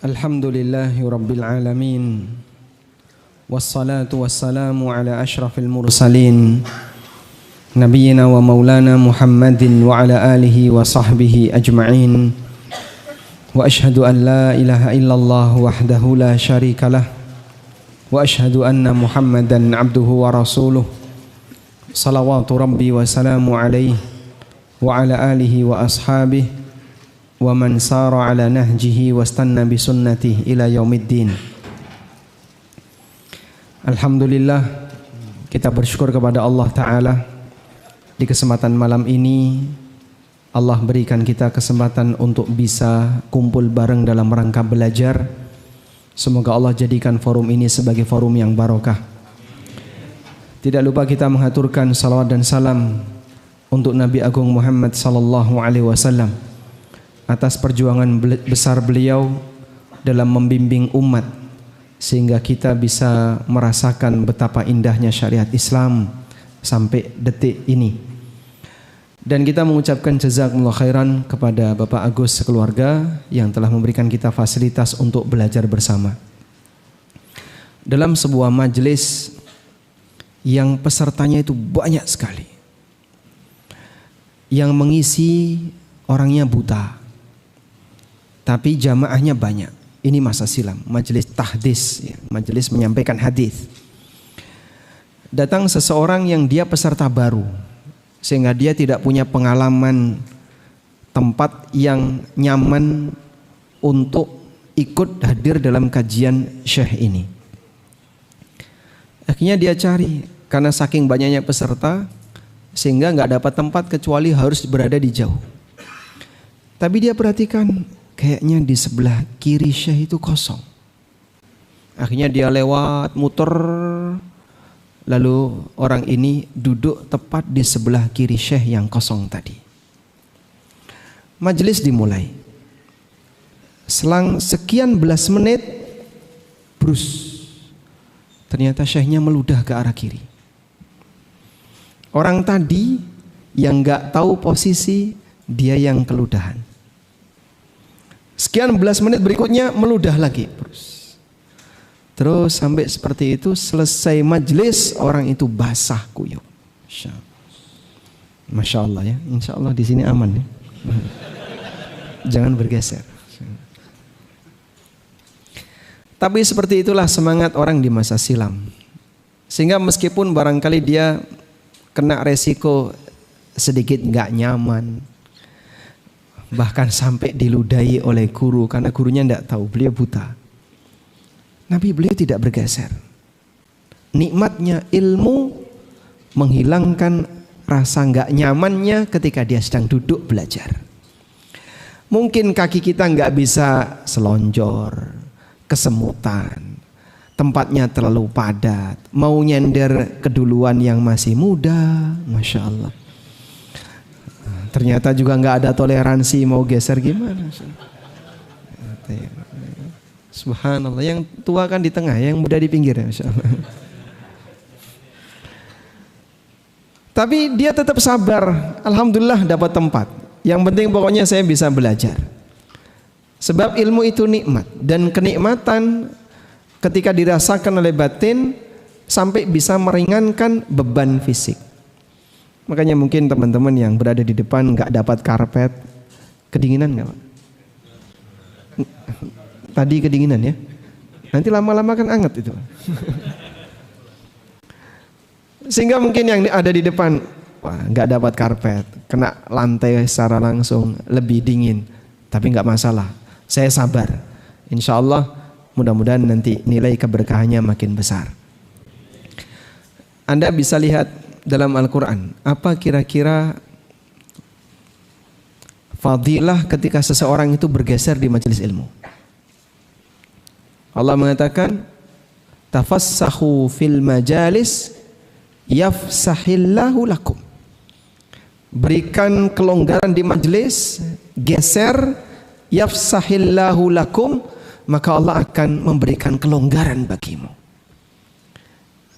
Alhamdulillahi Rabbil Alamin. Wassalatu wassalamu ala ashrafil mursalin Nabiyyina wa maulana Muhammadin wa ala alihi wa sahbihi ajma'in. Wa ashhadu an la ilaha illallah wahdahu la syarika lah. Wa ashhadu anna Muhammadan abduhu wa rasuluh. Salawatu rabbi wa salamu alaihi wa ala alihi wa ashabihi wa man sara ala nahjihi wastanna bi sunnatihi ila yaumiddin. Alhamdulillah, kita bersyukur kepada Allah Ta'ala. Di kesempatan malam ini Allah berikan kita kesempatan untuk bisa kumpul bareng dalam rangka belajar. Semoga Allah jadikan forum ini sebagai forum yang barokah. Tidak lupa kita mengaturkan salawat dan salam untuk Nabi Agung Muhammad sallallahu alaihi wasallam atas perjuangan besar beliau dalam membimbing umat sehingga kita bisa merasakan betapa indahnya syariat Islam sampai detik ini. Dan kita mengucapkan jazakumullah khairan kepada Bapak Agus sekeluarga yang telah memberikan kita fasilitas untuk belajar bersama dalam sebuah majelis yang pesertanya itu banyak sekali, yang mengisi orangnya buta tapi jamaahnya banyak. Ini masa silam, majelis tahdis, majelis menyampaikan hadis. Datang seseorang yang dia peserta baru, sehingga dia tidak punya pengalaman tempat yang nyaman untuk ikut hadir dalam kajian syekh ini. Akhirnya dia cari, karena saking banyaknya peserta sehingga nggak dapat tempat kecuali harus berada di jauh. Tapi dia perhatikan, kayaknya di sebelah kiri syekh itu kosong. Akhirnya dia lewat, muter, lalu orang ini duduk tepat di sebelah kiri syekh yang kosong tadi. Majelis dimulai. Selang sekian belas menit, brus, ternyata syekhnya meludah ke arah kiri. Orang tadi yang nggak tahu posisi, dia yang keludahan. Sekian belas menit berikutnya meludah lagi. Terus sampai seperti itu, selesai majelis orang itu basah kuyup. Masya Allah ya, insya Allah di sini aman ya. Jangan bergeser. Tapi seperti itulah semangat orang di masa silam. Sehingga meskipun barangkali dia kena resiko sedikit nggak nyaman, bahkan sampai diludahi oleh guru karena gurunya tidak tahu, beliau buta. Nabi beliau tidak bergeser. Nikmatnya ilmu menghilangkan rasa nggak nyamannya ketika dia sedang duduk belajar. Mungkin kaki kita nggak bisa selonjor, kesemutan, tempatnya terlalu padat, mau nyender keduluan yang masih muda, masya Allah. Ternyata juga nggak ada toleransi, mau geser gimana? Subhanallah, yang tua kan di tengah, yang muda di pinggir ya, Masya Allah. Tapi dia tetap sabar, alhamdulillah dapat tempat. Yang penting pokoknya saya bisa belajar. Sebab ilmu itu nikmat, dan kenikmatan ketika dirasakan oleh batin sampai bisa meringankan beban fisik. Makanya mungkin teman-teman yang berada di depan nggak dapat karpet, kedinginan nggak Pak? Tadi kedinginan ya, nanti lama-lama kan anget itu. Sehingga mungkin yang ada di depan, wah nggak dapat karpet, kena lantai secara langsung lebih dingin, tapi nggak masalah, saya sabar. Insya Allah mudah-mudahan nanti nilai keberkahannya makin besar. Anda bisa lihat dalam Al-Quran, apa kira-kira fadilah ketika seseorang itu bergeser di majelis ilmu? Allah mengatakan, tafassahu fil majalis yafsahillahu lakum. Berikan kelonggaran di majelis, geser, yafsahillahu lakum, maka Allah akan memberikan kelonggaran bagimu.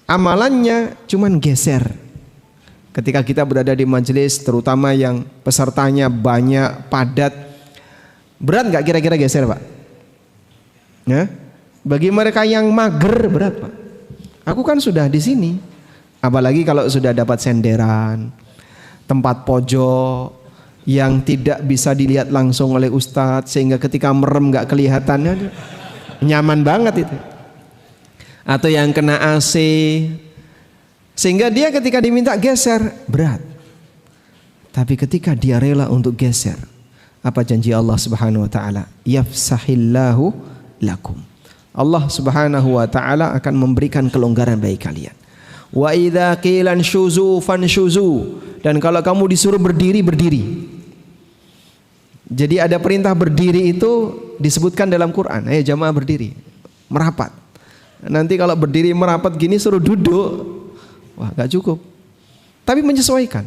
Amalannya cuman geser. Ketika kita berada di majelis, terutama yang pesertanya banyak, padat, berat nggak kira-kira geser Pak? Ya. Bagi mereka yang mager berat, Pak. Aku kan sudah di sini. Apalagi kalau sudah dapat senderan, tempat pojok yang tidak bisa dilihat langsung oleh ustadz, sehingga ketika merem nggak kelihatannya, nyaman banget itu. Atau yang kena AC, sehingga dia ketika diminta geser berat. Tapi ketika dia rela untuk geser, apa janji Allah Subhanahu wa taala? Yafsahillahu lakum. Allah Subhanahu wa taala akan memberikan kelonggaran bagi kalian. Wa idza qila anshuzu fanshuzu. Dan kalau kamu disuruh berdiri, berdiri. Jadi ada perintah berdiri itu disebutkan dalam Quran. Ayo jamaah berdiri, merapat. Nanti kalau berdiri merapat gini suruh duduk, wah gak cukup. Tapi menyesuaikan.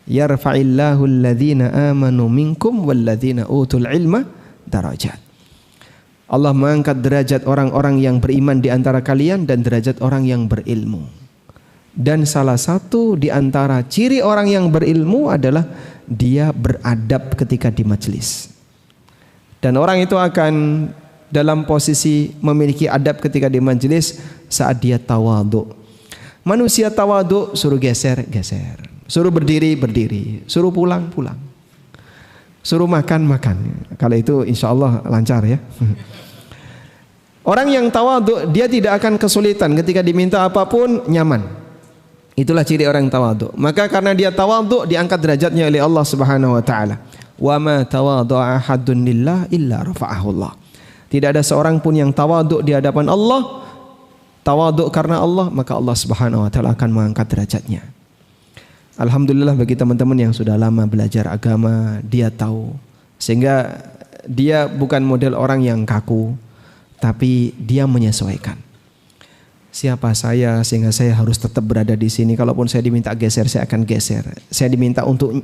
Yarfa'illahu alladhina amanu minkum walladhina utul ilma darajat. Allah mengangkat derajat orang-orang yang beriman di antara kalian dan derajat orang yang berilmu. Dan salah satu di antara ciri orang yang berilmu adalah dia beradab ketika di majelis. Dan orang itu akan dalam posisi memiliki adab ketika di majelis saat dia tawadhu. Manusia tawadhu suruh geser, geser. Suruh berdiri, berdiri. Suruh pulang, pulang. Suruh makan, makan. Kalau itu insya Allah lancar ya. Orang yang tawadhu dia tidak akan kesulitan ketika diminta apapun, nyaman. Itulah ciri orang yang tawadhu. Maka karena dia tawadhu diangkat derajatnya oleh Allah Subhanahu wa taala. Wa ma tawadhu'a ahadun lillah illa rafa'ahu Allah. Tidak ada seorang pun yang tawadhu di hadapan Allah, tawadhu karena Allah, maka Allah Subhanahu wa taala akan mengangkat derajatnya. Alhamdulillah bagi teman-teman yang sudah lama belajar agama, dia tahu. Sehingga dia bukan model orang yang kaku, tapi dia menyesuaikan. Siapa saya sehingga saya harus tetap berada di sini. Kalaupun saya diminta geser, saya akan geser. Saya diminta untuk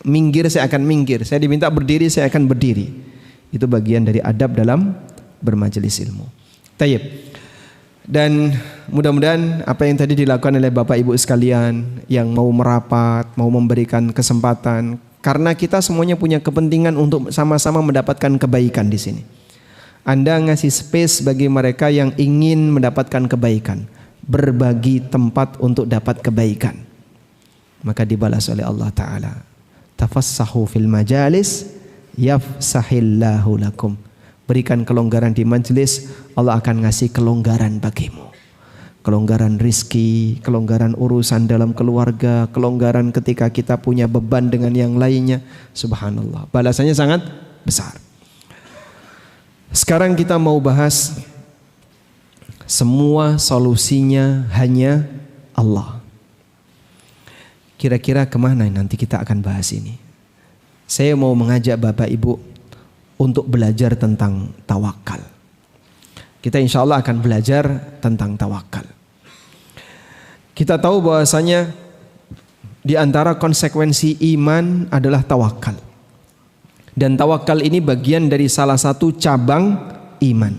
minggir, saya akan minggir. Saya diminta berdiri, saya akan berdiri. Itu bagian dari adab dalam bermajelis ilmu. Tayyib. Dan mudah-mudahan apa yang tadi dilakukan oleh Bapak Ibu sekalian yang mau merapat, mau memberikan kesempatan, karena kita semuanya punya kepentingan untuk sama-sama mendapatkan kebaikan di sini. Anda ngasih space bagi mereka yang ingin mendapatkan kebaikan, berbagi tempat untuk dapat kebaikan, maka dibalas oleh Allah Ta'ala. Tafassahu fil majalis yafsahillahu lakum. Berikan kelonggaran di majelis, Allah akan ngasih kelonggaran bagimu. Kelonggaran rizki, kelonggaran urusan dalam keluarga, kelonggaran ketika kita punya beban dengan yang lainnya. Subhanallah, balasannya sangat besar. Sekarang kita mau bahas semua solusinya hanya Allah. Kira-kira kemana nanti kita akan bahas ini? Saya mau mengajak Bapak Ibu untuk belajar tentang tawakal. Kita insya Allah akan belajar tentang tawakal. Kita tahu bahwasanya di antara konsekuensi iman adalah tawakal. Dan tawakal ini bagian dari salah satu cabang iman.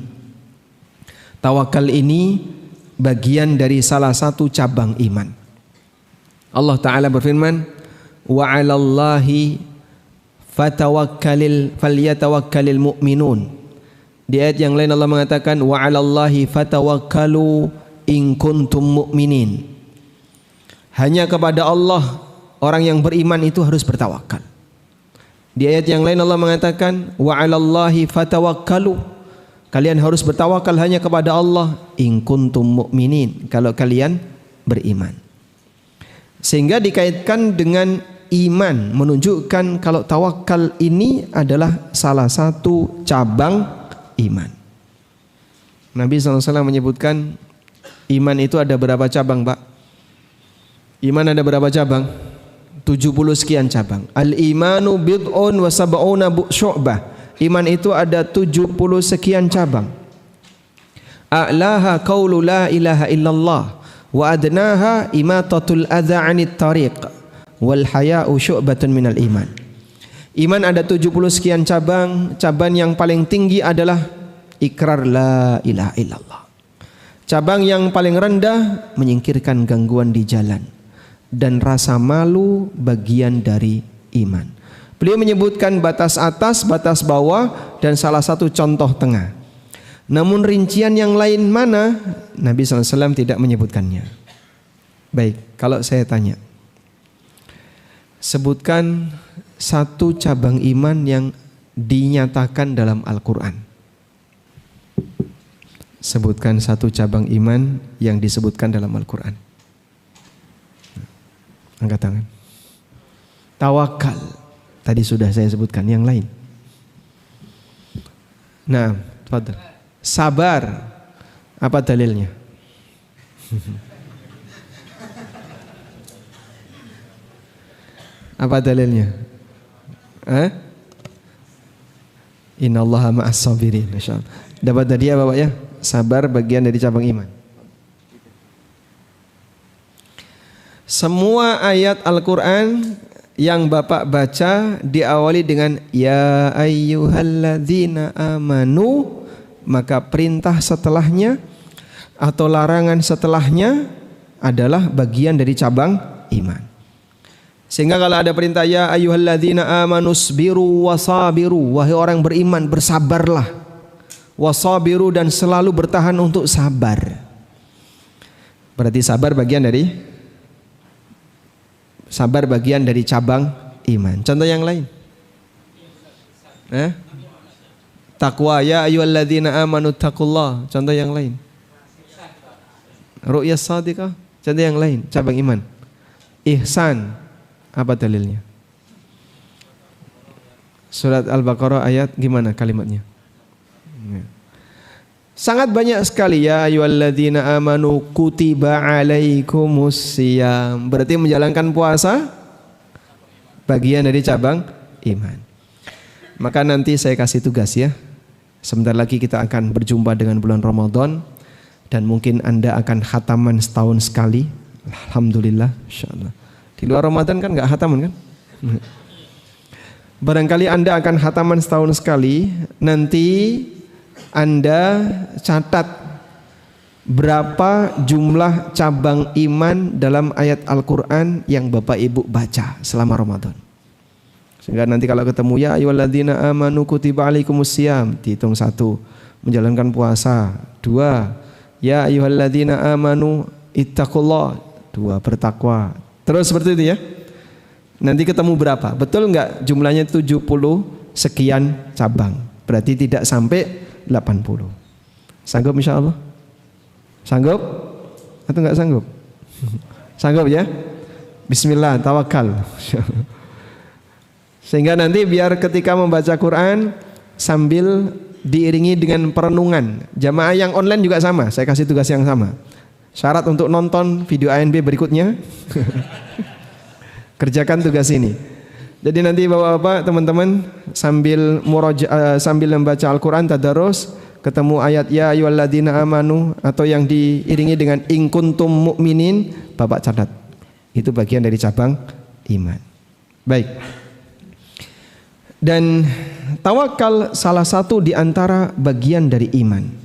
Tawakal ini bagian dari salah satu cabang iman. Allah Ta'ala berfirman, wa 'alallahi falyatawakkalil mu'minun. Di ayat yang lain Allah mengatakan wa 'alallahi fatawakkalu in kuntum mu'minin. Hanya kepada Allah orang yang beriman itu harus bertawakal. Di ayat yang lain Allah mengatakan wa 'alallahi fatawakkalu. Kalian harus bertawakal hanya kepada Allah in kuntum mu'minin, kalau kalian beriman. Sehingga dikaitkan dengan iman, menunjukkan kalau tawakal ini adalah salah satu cabang iman. Nabi SAW menyebutkan iman itu ada berapa cabang, Pak? Iman ada berapa cabang? 70 sekian cabang. Al-imanu bid'un wa sab'una syu'bah. Iman itu ada 70 sekian cabang. A'laha qaulu la ilaha illallah wa adnaha imatatul adza 'anit tariq wal haya'u syu'batun minal iman. Iman ada 70 sekian cabang. Cabang yang paling tinggi adalah ikrar la ilaha illallah. Cabang yang paling rendah menyingkirkan gangguan di jalan, dan rasa malu bagian dari iman. Beliau menyebutkan batas atas, batas bawah, dan salah satu contoh tengah. Namun rincian yang lain mana? Nabi SAW tidak menyebutkannya. Baik, kalau saya tanya, sebutkan satu cabang iman yang dinyatakan dalam Al-Quran. Sebutkan satu cabang iman yang disebutkan dalam Al-Quran. Angkat tangan. Tawakal. Tadi sudah saya sebutkan. Yang lain. Nah, tafadhal. Sabar. Apa dalilnya? Apa dalilnya? Innallaha ma'as sabirin. Dapat hadiah Bapak ya? Sabar bagian dari cabang iman. Semua ayat Al-Quran yang Bapak baca diawali dengan ya ayyuhalladzina amanu, maka perintah setelahnya atau larangan setelahnya adalah bagian dari cabang iman. Sehingga kalau ada perintah ya ayyuhalladzina amanu sabiru wasabiru, wahai orang beriman bersabarlah, wasabiru dan selalu bertahan untuk sabar. Berarti sabar bagian dari cabang iman. Contoh yang lain. Taqwa ya ayyuhalladzina amanu taqullah. Contoh yang lain. Ru'yas shadiqah. Contoh yang lain, cabang iman. Ihsan. Apa dalilnya? Surat Al-Baqarah ayat gimana kalimatnya? Sangat banyak sekali ya ayyuhalladzina amanu kutiba alaikumusiyam. Berarti menjalankan puasa bagian dari cabang iman. Maka nanti saya kasih tugas ya. Sebentar lagi kita akan berjumpa dengan bulan Ramadan dan mungkin Anda akan khataman setahun sekali. Alhamdulillah, insyaallah. Di luar Ramadan kan enggak khataman kan? Barangkali Anda akan khataman setahun sekali. Nanti Anda catat berapa jumlah cabang iman dalam ayat Al-Quran yang Bapak Ibu baca selama Ramadan. Sehingga nanti kalau ketemu ya ayyuhalladzina amanu kutiba alaikumusiyam, dihitung 1 menjalankan puasa, 2 ya ayyuhalladzina amanu ittaqullah, 2 bertakwa. Terus seperti itu ya. Nanti ketemu berapa? Betul enggak jumlahnya 70 sekian cabang. Berarti tidak sampai 80. Sanggup insya Allah? Sanggup? Atau enggak sanggup? Sanggup ya? Bismillah, tawakal. Sehingga nanti biar ketika membaca Quran sambil diiringi dengan perenungan. Jamaah yang online juga sama, saya kasih tugas yang sama. Syarat untuk nonton video ANB berikutnya. Kerjakan tugas ini. Jadi nanti bapak-bapak, teman-teman sambil membaca Al-Quran tadarus, ketemu ayat ya ayyuhalladzina amanu atau yang diiringi dengan in kuntum mu'minin, bapak catat. Itu bagian dari cabang iman. Baik. Dan tawakal salah satu di antara bagian dari iman.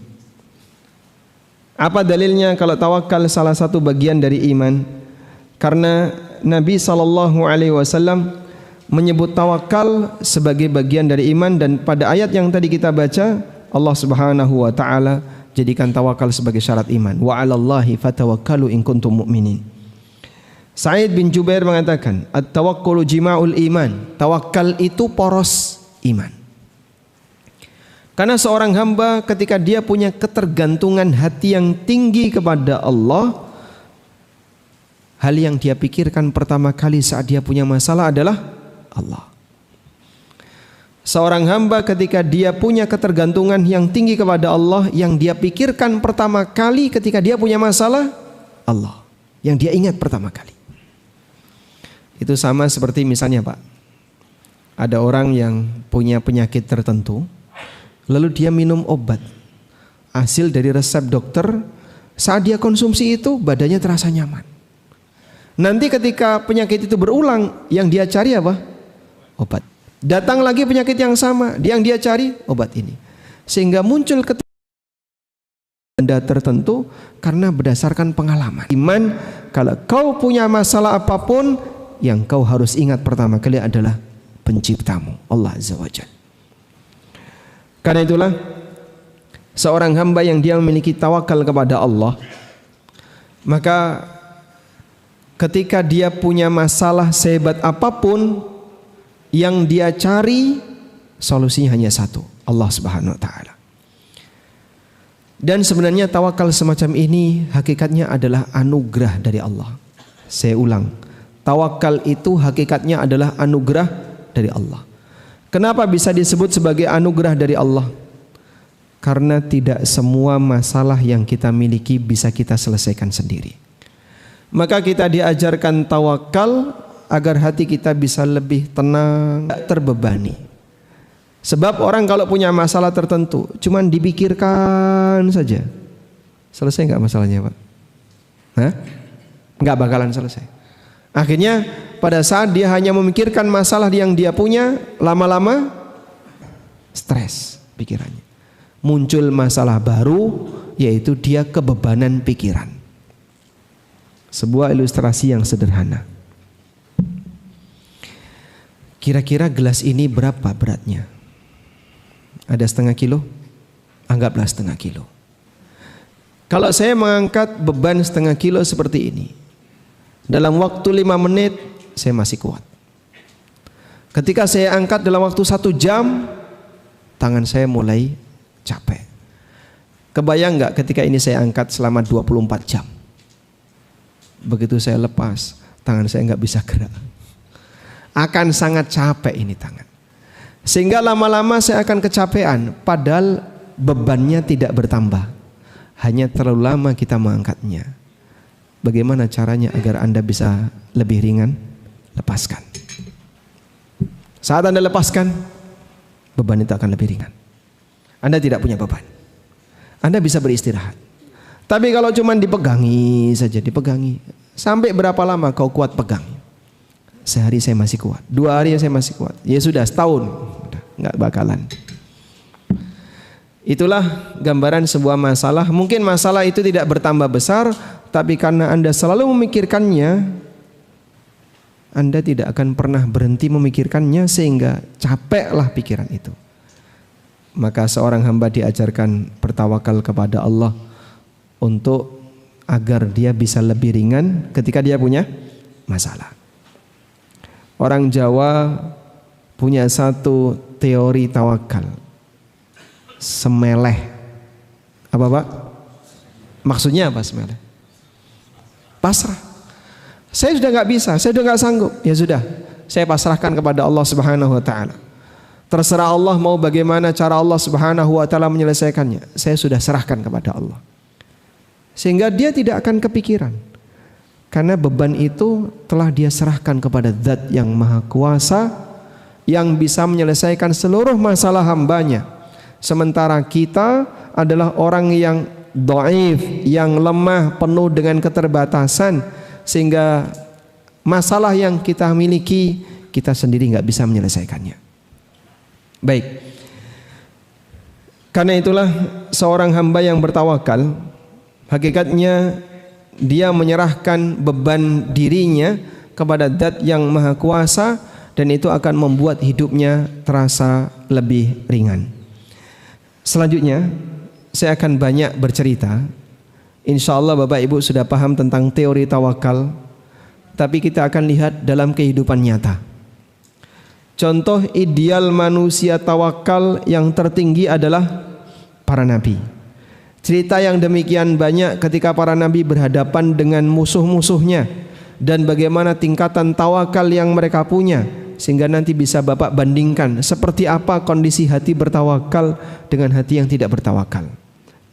Apa dalilnya kalau tawakal salah satu bagian dari iman? Karena Nabi SAW menyebut tawakal sebagai bagian dari iman, dan pada ayat yang tadi kita baca Allah Subhanahu wa taala jadikan tawakal sebagai syarat iman. Wa 'alallahi fatawakkalu in kuntum mu'minin. Sa'id bin Jubair mengatakan, at-tawakkulu jima'ul iman. Tawakal itu poros iman. Karena seorang hamba ketika dia punya ketergantungan hati yang tinggi kepada Allah, hal yang dia pikirkan pertama kali saat dia punya masalah adalah Allah. Seorang hamba ketika dia punya ketergantungan yang tinggi kepada Allah, yang dia pikirkan pertama kali ketika dia punya masalah, Allah. Yang dia ingat pertama kali. Itu sama seperti misalnya Pak, ada orang yang punya penyakit tertentu, lalu dia minum obat hasil dari resep dokter. Saat dia konsumsi itu badannya terasa nyaman. Nanti ketika penyakit itu berulang, yang dia cari apa? Obat. Datang lagi penyakit yang sama, yang dia cari obat ini. Sehingga muncul benda tertentu karena berdasarkan pengalaman. Iman, kalau kau punya masalah apapun, yang kau harus ingat pertama kali adalah penciptamu, Allah Azza wa Jalla. Karena itulah seorang hamba yang dia memiliki tawakal kepada Allah, maka ketika dia punya masalah sehebat apapun, yang dia cari solusinya hanya satu, Allah Subhanahu wa taala. Dan sebenarnya tawakal semacam ini hakikatnya adalah anugerah dari Allah. Saya ulang, tawakal itu hakikatnya adalah anugerah dari Allah. Kenapa bisa disebut sebagai anugerah dari Allah? Karena tidak semua masalah yang kita miliki bisa kita selesaikan sendiri. Maka kita diajarkan tawakal agar hati kita bisa lebih tenang, tidak terbebani. Sebab orang kalau punya masalah tertentu cuman dipikirkan saja, selesai nggak masalahnya, Pak? Hah? Nggak bakalan selesai. Akhirnya pada saat dia hanya memikirkan masalah yang dia punya, lama-lama stres pikirannya. Muncul masalah baru, yaitu dia kebebanan pikiran. Sebuah ilustrasi yang sederhana. Kira-kira gelas ini berapa beratnya? Ada setengah kilo? Anggaplah setengah kilo. Kalau saya mengangkat beban setengah kilo seperti ini, dalam waktu 5 menit saya masih kuat. Ketika saya angkat dalam waktu 1 jam, tangan saya mulai capek. Kebayang nggak ketika ini saya angkat selama 24 jam? Begitu saya lepas, tangan saya nggak bisa gerak. Akan sangat capek ini tangan. Sehingga lama-lama saya akan kecapean, padahal bebannya tidak bertambah. Hanya terlalu lama kita mengangkatnya. Bagaimana caranya agar Anda bisa lebih ringan? Lepaskan. Saat Anda lepaskan, beban itu akan lebih ringan. Anda tidak punya beban. Anda bisa beristirahat. Tapi kalau cuma dipegangi saja, dipegangi. Sampai berapa lama kau kuat pegang? Sehari saya masih kuat, 2 hari saya masih kuat. Ya sudah, setahun, udah, nggak bakalan. Itulah gambaran sebuah masalah. Mungkin masalah itu tidak bertambah besar, tapi karena Anda selalu memikirkannya, Anda tidak akan pernah berhenti memikirkannya sehingga capeklah pikiran itu. Maka seorang hamba diajarkan bertawakal kepada Allah untuk agar dia bisa lebih ringan ketika dia punya masalah. Orang Jawa punya satu teori tawakal. Semeleh. Apa, Pak? Maksudnya apa semeleh? Pasrah. Saya sudah nggak bisa, saya sudah nggak sanggup. Ya sudah, saya pasrahkan kepada Allah Subhanahu wa taala. Terserah Allah mau bagaimana cara Allah Subhanahu wa taala menyelesaikannya. Saya sudah serahkan kepada Allah. Sehingga dia tidak akan kepikiran. Karena beban itu telah dia serahkan kepada Zat yang Maha Kuasa, yang bisa menyelesaikan seluruh masalah hambanya. Sementara kita adalah orang yang dhaif, yang lemah, penuh dengan keterbatasan, sehingga masalah yang kita miliki kita sendiri nggak bisa menyelesaikannya. Baik, karena itulah seorang hamba yang bertawakal hakikatnya dia menyerahkan beban dirinya kepada Zat yang Maha Kuasa, dan itu akan membuat hidupnya terasa lebih ringan. Selanjutnya saya akan banyak bercerita. Insya Allah Bapak Ibu sudah paham tentang teori tawakal, tapi kita akan lihat dalam kehidupan nyata. Contoh ideal manusia tawakal yang tertinggi adalah para nabi. Cerita yang demikian banyak ketika para nabi berhadapan dengan musuh-musuhnya, dan bagaimana tingkatan tawakal yang mereka punya, sehingga nanti bisa Bapak bandingkan seperti apa kondisi hati bertawakal dengan hati yang tidak bertawakal.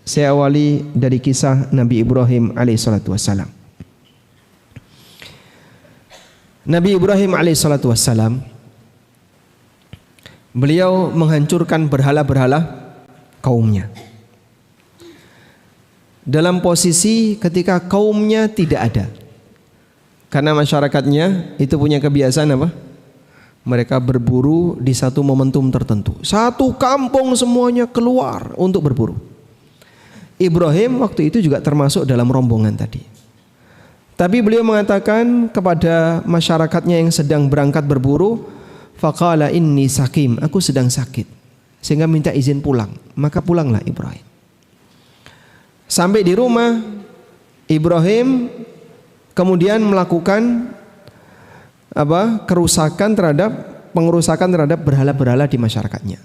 Saya awali dari kisah Nabi Ibrahim alaihissalatu wassalam. Nabi Ibrahim alaihissalatu wassalam, beliau menghancurkan berhala-berhala kaumnya. Dalam posisi ketika kaumnya tidak ada. Karena masyarakatnya itu punya kebiasaan apa? Mereka berburu di satu momentum tertentu. Satu kampung semuanya keluar untuk berburu. Ibrahim waktu itu juga termasuk dalam rombongan tadi. Tapi beliau mengatakan kepada masyarakatnya yang sedang berangkat berburu, faqala inni sakim, aku sedang sakit, sehingga minta izin pulang. Maka pulanglah Ibrahim. Sampai di rumah, Ibrahim kemudian melakukan pengerusakan terhadap berhala-berhala di masyarakatnya.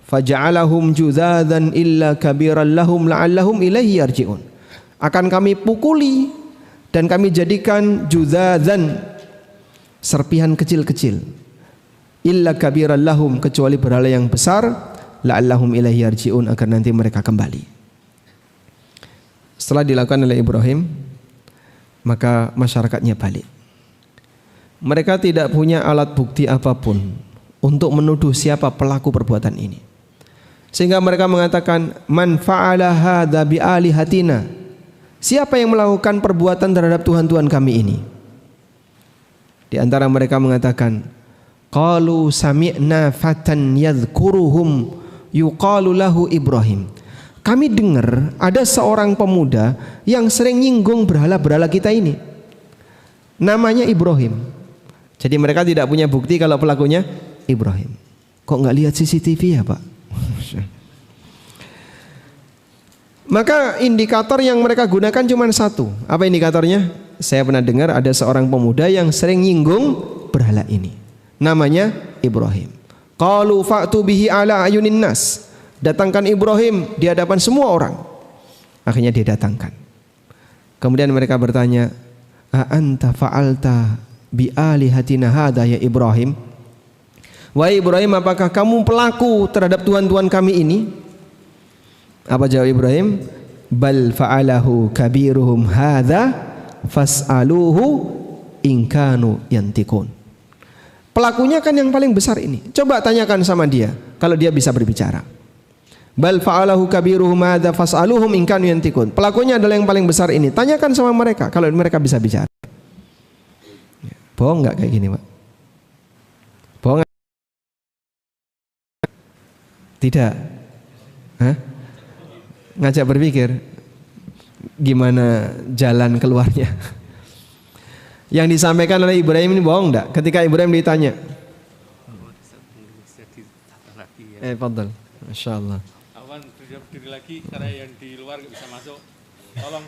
Faja'alahum judzadan illa kabiran lahum la'allahum ilaihi yarji'un. Akan kami pukuli dan kami jadikan judzadan, serpihan kecil-kecil, illa kabiran lahum, kecuali berhala yang besar, la'allahum ilaihi yarji'un, agar nanti mereka kembali. Setelah dilakukan oleh Ibrahim, maka masyarakatnya balik. Mereka tidak punya alat bukti apapun untuk menuduh siapa pelaku perbuatan ini, sehingga mereka mengatakan, man fa'ala hadza bi alihatina, siapa yang melakukan perbuatan terhadap Tuhan-Tuhan kami ini? Di antara mereka mengatakan, qalu sami'na fatan yadhkuruhum yuqalu lahu Ibrahim. Kami dengar ada seorang pemuda yang sering nyinggung berhala-berhala kita ini, namanya Ibrahim. Jadi mereka tidak punya bukti kalau pelakunya Ibrahim. Kok nggak lihat CCTV ya Pak? Maka indikator yang mereka gunakan cuma satu. Apa indikatornya? Saya pernah dengar ada seorang pemuda yang sering nyinggung berhala ini, namanya Ibrahim. Qalu fa'tu bihi ala ayunin nas. Datangkan Ibrahim di hadapan semua orang. Akhirnya dia datangkan. Kemudian mereka bertanya, a anta fa'alta bi alihatina hadza ya Ibrahim? Wahai Ibrahim, apakah kamu pelaku terhadap Tuhan-Tuhan kami ini? Apa jawab Ibrahim? Bal fa'alahu kabiruhum hadza fas'aluhu in kanu yantikun. Pelakunya kan yang paling besar ini. Coba tanyakan sama dia kalau dia bisa berbicara. Bal fa'alahu kabiruhum hadza fas'aluhum in kanu yantikun. Pelakunya adalah yang paling besar ini. Tanyakan sama mereka kalau mereka bisa bicara. Bohong enggak kayak gini, Pak? Bohong? Tidak. Hah? Ngajak berpikir gimana jalan keluarnya. Yang disampaikan oleh Ibrahim ini bohong enggak? Ketika Ibrahim ditanya. Fadhal. Masyaallah. Awan berdiri lagi karena yang di luar nggak bisa masuk. Tolong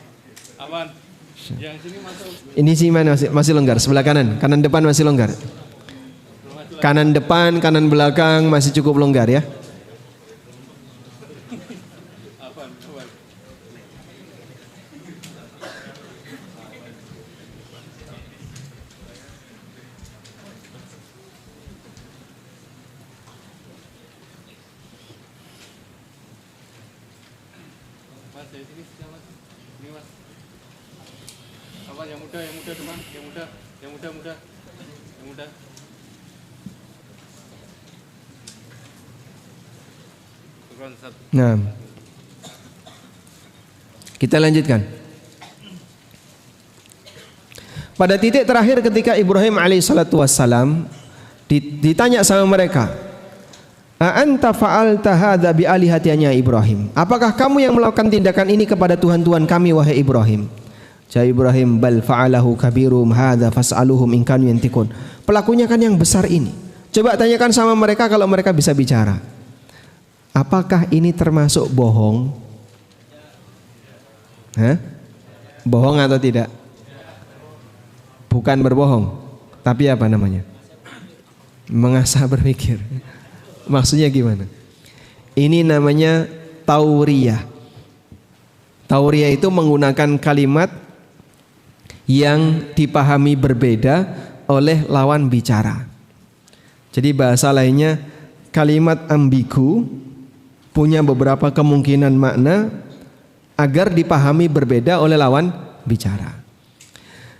Awan yang sini masuk. Ini sih mana masih longgar, sebelah kanan depan masih longgar. Kanan depan, kanan belakang masih cukup longgar ya. Awan. Mas, dari sini mas. Ini mas. Apa yang muda teman, yang muda. Nah, kita lanjutkan. Pada titik terakhir ketika Ibrahim alaihissalatu wassalam ditanya sama mereka, a anta fa'alta hadza bi alihatina Ibrahim? Apakah kamu yang melakukan tindakan ini kepada Tuhan-Tuhan kami wahai Ibrahim? Jawab Ibrahim, bal fa'alahu kabirum hadza fas'aluhum in kanu yantikun. Pelakunya kan yang besar ini. Coba tanyakan sama mereka kalau mereka bisa bicara. Apakah ini termasuk bohong? Hah? Bohong atau tidak? Bukan berbohong, tapi apa namanya? Mengasah berpikir. Maksudnya gimana? Ini namanya tauriyah. Tauriyah itu menggunakan kalimat yang dipahami berbeda oleh lawan bicara. Jadi bahasa lainnya, kalimat ambigu punya beberapa kemungkinan makna agar dipahami berbeda oleh lawan bicara.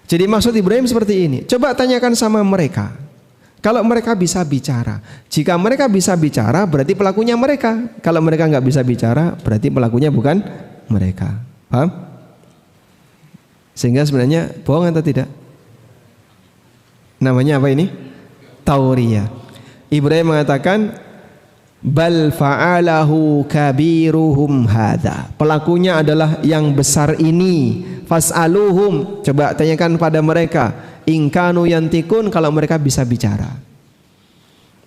Jadi maksud Ibrahim seperti ini. Coba tanyakan sama mereka. Kalau mereka bisa bicara, jika mereka bisa bicara berarti pelakunya mereka. Kalau mereka nggak bisa bicara berarti pelakunya bukan mereka. Paham? Sehingga sebenarnya bohong atau tidak? Namanya apa ini? Tauriyah. Ibrahim mengatakan bal fa'alahu kabiruhum hadza. Pelakunya adalah yang besar ini. Fas'aluhum, coba tanyakan pada mereka, in kanu yantikun, kalau mereka bisa bicara.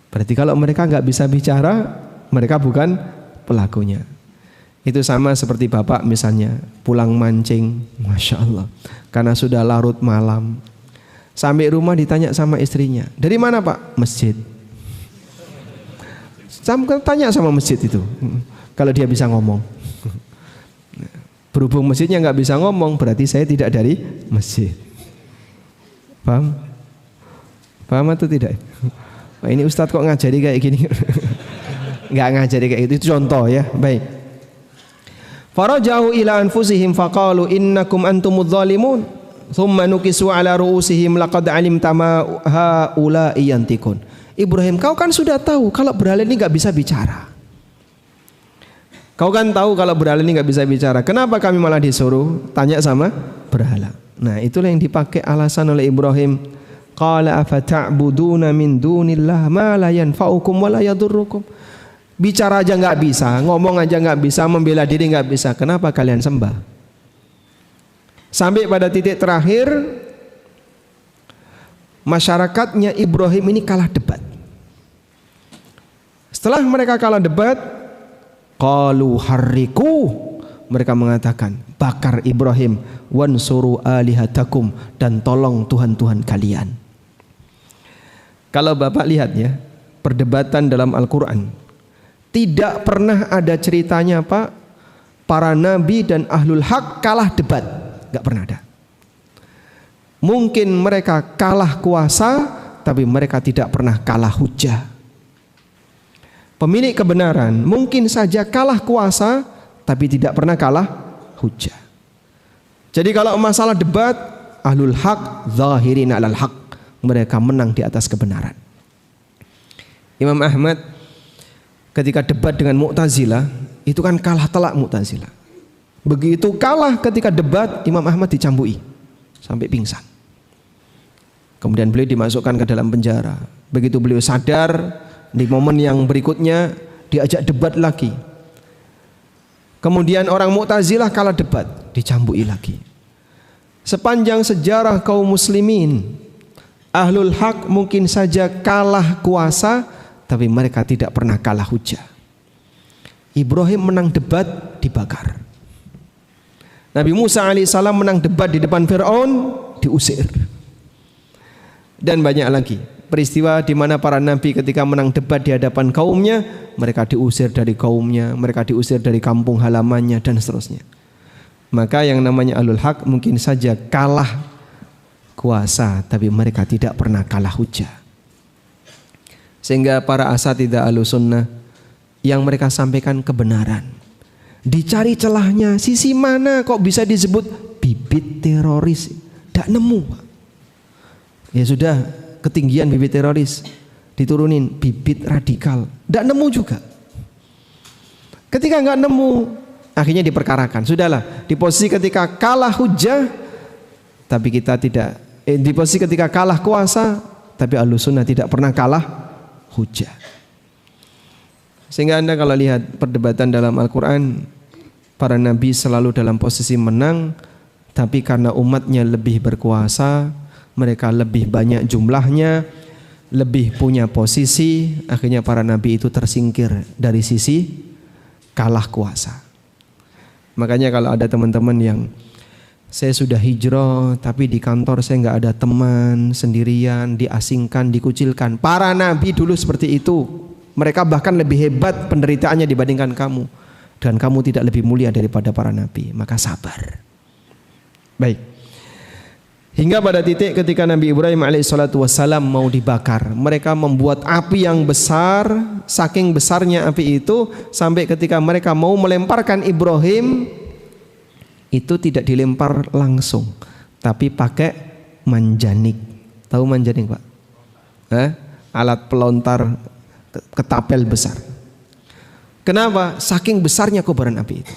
Berarti kalau mereka nggak bisa bicara, mereka bukan pelakunya. Itu sama seperti bapak misalnya pulang mancing, Masya Allah, karena sudah larut malam. Sampai rumah ditanya sama istrinya, dari mana pak? Masjid. Tanya sama masjid itu, kalau dia bisa ngomong. Berhubung masjidnya nggak bisa ngomong, berarti saya tidak dari masjid. Paham? Paham atau tidak? Wah, ini Ustadz kok ngajari kayak gini? Nggak ngajari kayak gitu, itu contoh ya. Baik. Faraja'u ila anfusihim faqalu innakum antumudz zalimun thumma nukisu ala ru'usihim laqad alimta ma haula'i yantikun. Ibrahim, kau kan sudah tahu kalau berhala ini nggak bisa bicara. Kau kan tahu kalau berhala ini nggak bisa bicara. Kenapa kami malah disuruh tanya sama berhala? Nah, itulah yang dipakai alasan oleh Ibrahim. Qala afata'buduna min dunillah ma la yanfa'ukum wa la yadurrukum. Bicara aja nggak bisa, ngomong aja nggak bisa, membela diri nggak bisa. Kenapa kalian sembah? Sampai pada titik terakhir, masyarakatnya Ibrahim ini kalah debat. Setelah mereka kalah debat, qalu harriku, mereka mengatakan bakar Ibrahim, wansuru alihatakum, dan tolong Tuhan-Tuhan kalian. Kalau Bapak lihat ya, perdebatan dalam Al-Quran tidak pernah ada ceritanya Pak, para nabi dan ahlul haq kalah debat, nggak pernah ada. Mungkin mereka kalah kuasa, tapi mereka tidak pernah kalah hujah. Pemilik kebenaran mungkin saja kalah kuasa, tapi tidak pernah kalah hujah. Jadi kalau masalah debat, ahlul haq zahirin alal haq, mereka menang di atas kebenaran. Imam Ahmad ketika debat dengan Mu'tazilah, itu kan kalah telak Mu'tazilah. Begitu kalah ketika debat, Imam Ahmad dicambui sampai pingsan. Kemudian beliau dimasukkan ke dalam penjara. Begitu beliau sadar, di momen yang berikutnya diajak debat lagi. Kemudian orang Mu'tazilah kalah debat, dicambui lagi. Sepanjang sejarah kaum muslimin, ahlul haq mungkin saja kalah kuasa, tapi mereka tidak pernah kalah hujah. Ibrahim menang debat, dibakar. Nabi Musa alaihissalam menang debat di depan Fir'aun, diusir. Dan banyak lagi peristiwa di mana para nabi ketika menang debat di hadapan kaumnya, mereka diusir dari kaumnya, mereka diusir dari kampung halamannya, dan seterusnya. Maka yang namanya ahlul haq mungkin saja kalah kuasa, tapi mereka tidak pernah kalah hujah. Sehingga para asatidzah Ahlussunnah yang mereka sampaikan kebenaran, dicari celahnya, sisi mana kok bisa disebut bibit teroris, tidak nemu. Ya sudah, ketinggian bibit teroris, diturunin bibit radikal, tidak nemu juga. Ketika nggak nemu, akhirnya diperkarakan. Sudahlah, di posisi ketika kalah hujah, tapi kita tidak, di posisi ketika kalah kuasa, tapi Ahlussunnah tidak pernah kalah hujah. Sehingga Anda kalau lihat perdebatan dalam Al-Quran, para nabi selalu dalam posisi menang, tapi karena umatnya lebih berkuasa, mereka lebih banyak jumlahnya, lebih punya posisi, akhirnya para nabi itu tersingkir dari sisi kalah kuasa. Makanya kalau ada teman-teman yang saya sudah hijrah tapi di kantor saya nggak ada teman, sendirian, diasingkan, dikucilkan. Para nabi dulu seperti itu. Mereka bahkan lebih hebat penderitaannya dibandingkan kamu, dan kamu tidak lebih mulia daripada para nabi. Maka sabar. Baik. Hingga pada titik ketika Nabi Ibrahim alaihissalam mau dibakar, mereka membuat api yang besar. Saking besarnya api itu sampai ketika mereka mau melemparkan Ibrahim, itu tidak dilempar langsung, tapi pakai manjanik. Tahu manjanik Pak? Alat pelontar ketapel besar. Kenapa? Saking besarnya kobaran api itu.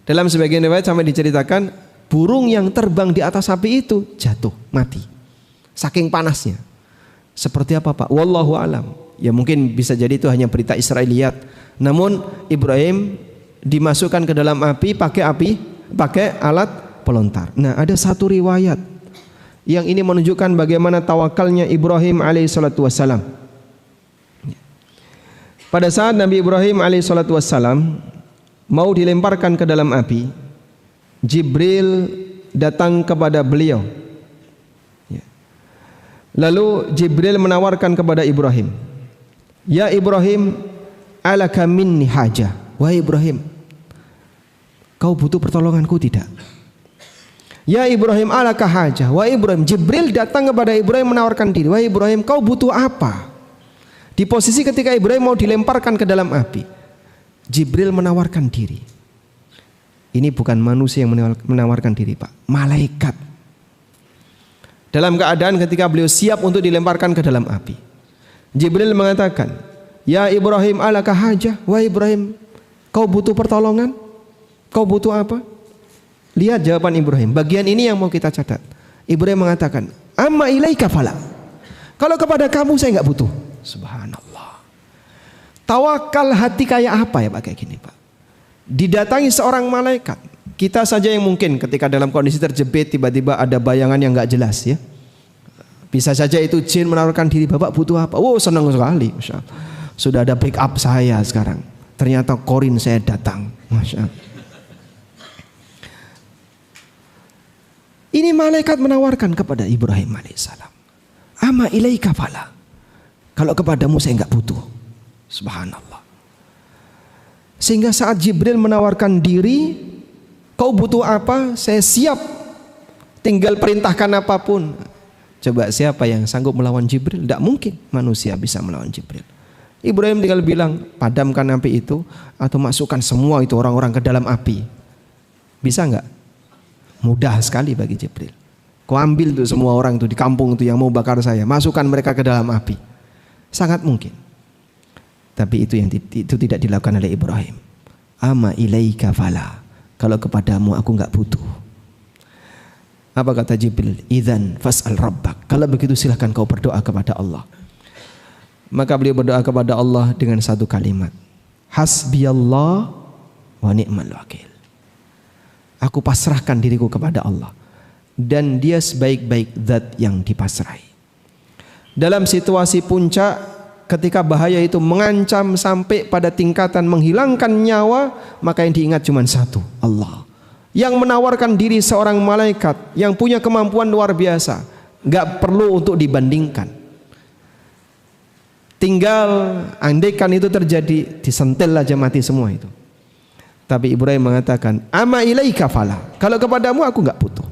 Dalam sebagian riwayat sampai diceritakan, burung yang terbang di atas api itu jatuh, mati. Saking panasnya. Seperti apa Pak? Wallahu alam. Ya mungkin bisa jadi itu hanya berita Israiliyat. Namun Ibrahim dimasukkan ke dalam api, pakai alat pelontar. Nah, ada satu riwayat yang ini menunjukkan bagaimana tawakalnya Ibrahim alaihissalatu wassalam. Pada saat Nabi Ibrahim alaihissalatu wassalam mau dilemparkan ke dalam api, Jibril datang kepada beliau. Lalu Jibril menawarkan kepada Ibrahim, "Ya Ibrahim, alaka minni hajah." Wahai Ibrahim, kau butuh pertolonganku tidak? Ya Ibrahim, alaka hajah. Wahai Ibrahim, Jibril datang kepada Ibrahim menawarkan diri. Wahai Ibrahim, kau butuh apa? Di posisi ketika Ibrahim mau dilemparkan ke dalam api, Jibril menawarkan diri. Ini bukan manusia yang menawarkan diri, Pak, malaikat. Dalam keadaan ketika beliau siap untuk dilemparkan ke dalam api, Jibril mengatakan, "Ya Ibrahim, alaka hajah." Wahai Ibrahim, kau butuh pertolongan? Kau butuh apa? Lihat jawaban Ibrahim. Bagian ini yang mau kita catat. Ibrahim mengatakan, "Amma ilaika fala." Kalau kepada kamu saya nggak butuh. Subhanallah. Tawakal hati kayak apa ya Pak, kayak gini Pak? Didatangi seorang malaikat. Kita saja yang mungkin ketika dalam kondisi terjepit tiba-tiba ada bayangan yang nggak jelas ya. Bisa saja itu jin menawarkan diri, "Bapak butuh apa?" Oh, senang sekali, Masya Allah. Sudah ada pick up saya sekarang. Ternyata korin saya datang, Masya Allah. Ini malaikat menawarkan kepada Ibrahim alaihissalam, "Ama ilaika fala." Kalau kepadamu saya nggak butuh. Subhanallah. Sehingga saat Jibril menawarkan diri, "Kau butuh apa? Saya siap. Tinggal perintahkan apapun." Coba siapa yang sanggup melawan Jibril? Tidak mungkin manusia bisa melawan Jibril. Ibrahim tinggal bilang, "Padamkan api itu atau masukkan semua itu orang-orang ke dalam api." Bisa nggak? Mudah sekali bagi Jibril. Kau ambil tuh semua orang tuh di kampung tuh yang mau bakar saya, masukkan mereka ke dalam api. Sangat mungkin. Tapi itu tidak dilakukan oleh Ibrahim. "Ama ilaika fala." Kalau kepadamu aku nggak butuh. Apa kata Jibril? "Idzan fas'al rabbak." Kalau begitu silahkan kau berdoa kepada Allah. Maka beliau berdoa kepada Allah dengan satu kalimat, "Hasbiyallah wa ni'mal wakil." Aku pasrahkan diriku kepada Allah dan Dia sebaik-baik zat yang dipasrahi. Dalam situasi puncak, ketika bahaya itu mengancam sampai pada tingkatan menghilangkan nyawa, maka yang diingat cuma satu, Allah. Yang menawarkan diri seorang malaikat yang punya kemampuan luar biasa, gak perlu untuk dibandingkan. Tinggal andaikan itu terjadi, disentil aja mati semua itu. Tapi Ibrahim mengatakan, "Ama ilaika fala." Kalau kepadamu aku gak butuh.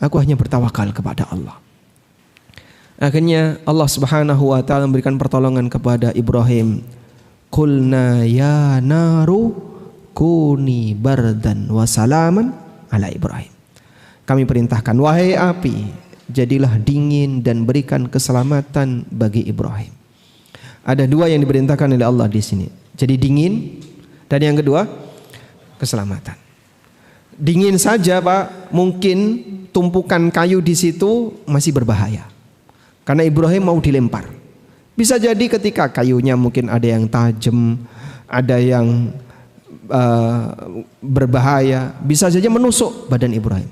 Aku hanya bertawakal kepada Allah. Akhirnya Allah Subhanahu wa taala memberikan pertolongan kepada Ibrahim. "Qulna ya naru kuni bardan wa salaman ala Ibrahim." Kami perintahkan, wahai api, jadilah dingin dan berikan keselamatan bagi Ibrahim. Ada dua yang diperintahkan oleh Allah di sini. Jadi dingin, dan yang kedua keselamatan. Dingin saja Pak, mungkin tumpukan kayu di situ masih berbahaya. Karena Ibrahim mau dilempar. Bisa jadi ketika kayunya mungkin ada yang tajam, ada yang berbahaya, bisa saja menusuk badan Ibrahim.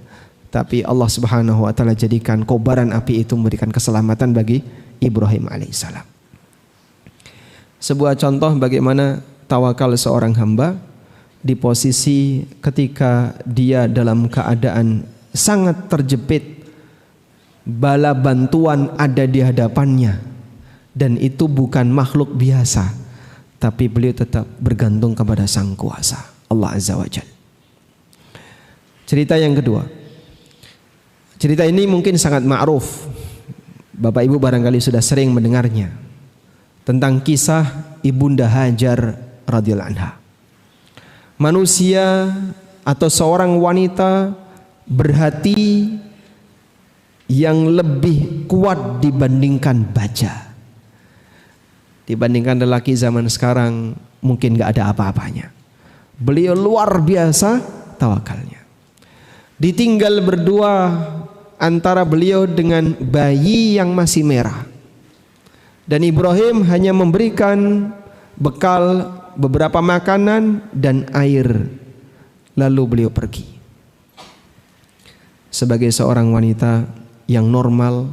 Tapi Allah Subhanahu wa taala jadikan kobaran api itu memberikan keselamatan bagi Ibrahim alaihissalam. Sebuah contoh bagaimana tawakal seorang hamba di posisi ketika dia dalam keadaan sangat terjepit, bala bantuan ada di hadapannya, dan itu bukan makhluk biasa, tapi beliau tetap bergantung kepada Sang Kuasa, Allah Azza wa Jalla. Cerita yang kedua, cerita ini mungkin sangat ma'ruf, Bapak Ibu barangkali sudah sering mendengarnya, tentang kisah Ibunda Hajar radhiyallahu anha. Manusia atau seorang wanita berhati yang lebih kuat dibandingkan baja. Dibandingkan lelaki zaman sekarang mungkin gak ada apa-apanya. Beliau luar biasa tawakalnya. Ditinggal berdua antara beliau dengan bayi yang masih merah. Dan Ibrahim hanya memberikan bekal beberapa makanan dan air. Lalu beliau pergi. Sebagai seorang wanita yang normal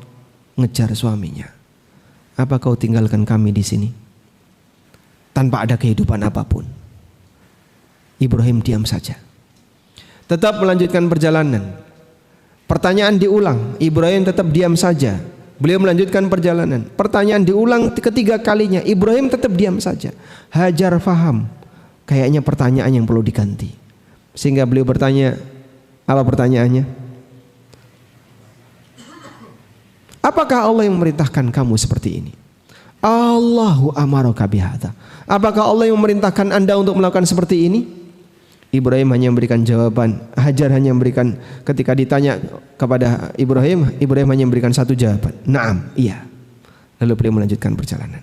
ngejar suaminya. Apa kau tinggalkan kami di sini tanpa ada kehidupan apapun? Ibrahim diam saja. Tetap melanjutkan perjalanan. Pertanyaan diulang, Ibrahim tetap diam saja. Beliau melanjutkan perjalanan. Pertanyaan diulang ketiga kalinya, Ibrahim tetap diam saja. Hajar faham, kayaknya pertanyaan yang perlu diganti. Sehingga beliau bertanya, apa pertanyaannya? Apakah Allah yang memerintahkan kamu seperti ini? Allahu amaraka bihadza. Apakah Allah yang memerintahkan Anda untuk melakukan seperti ini? Ibrahim hanya memberikan jawaban. Hajar hanya memberikan, ketika ditanya kepada Ibrahim hanya memberikan satu jawaban. Naam, iya. Lalu beliau melanjutkan perjalanan.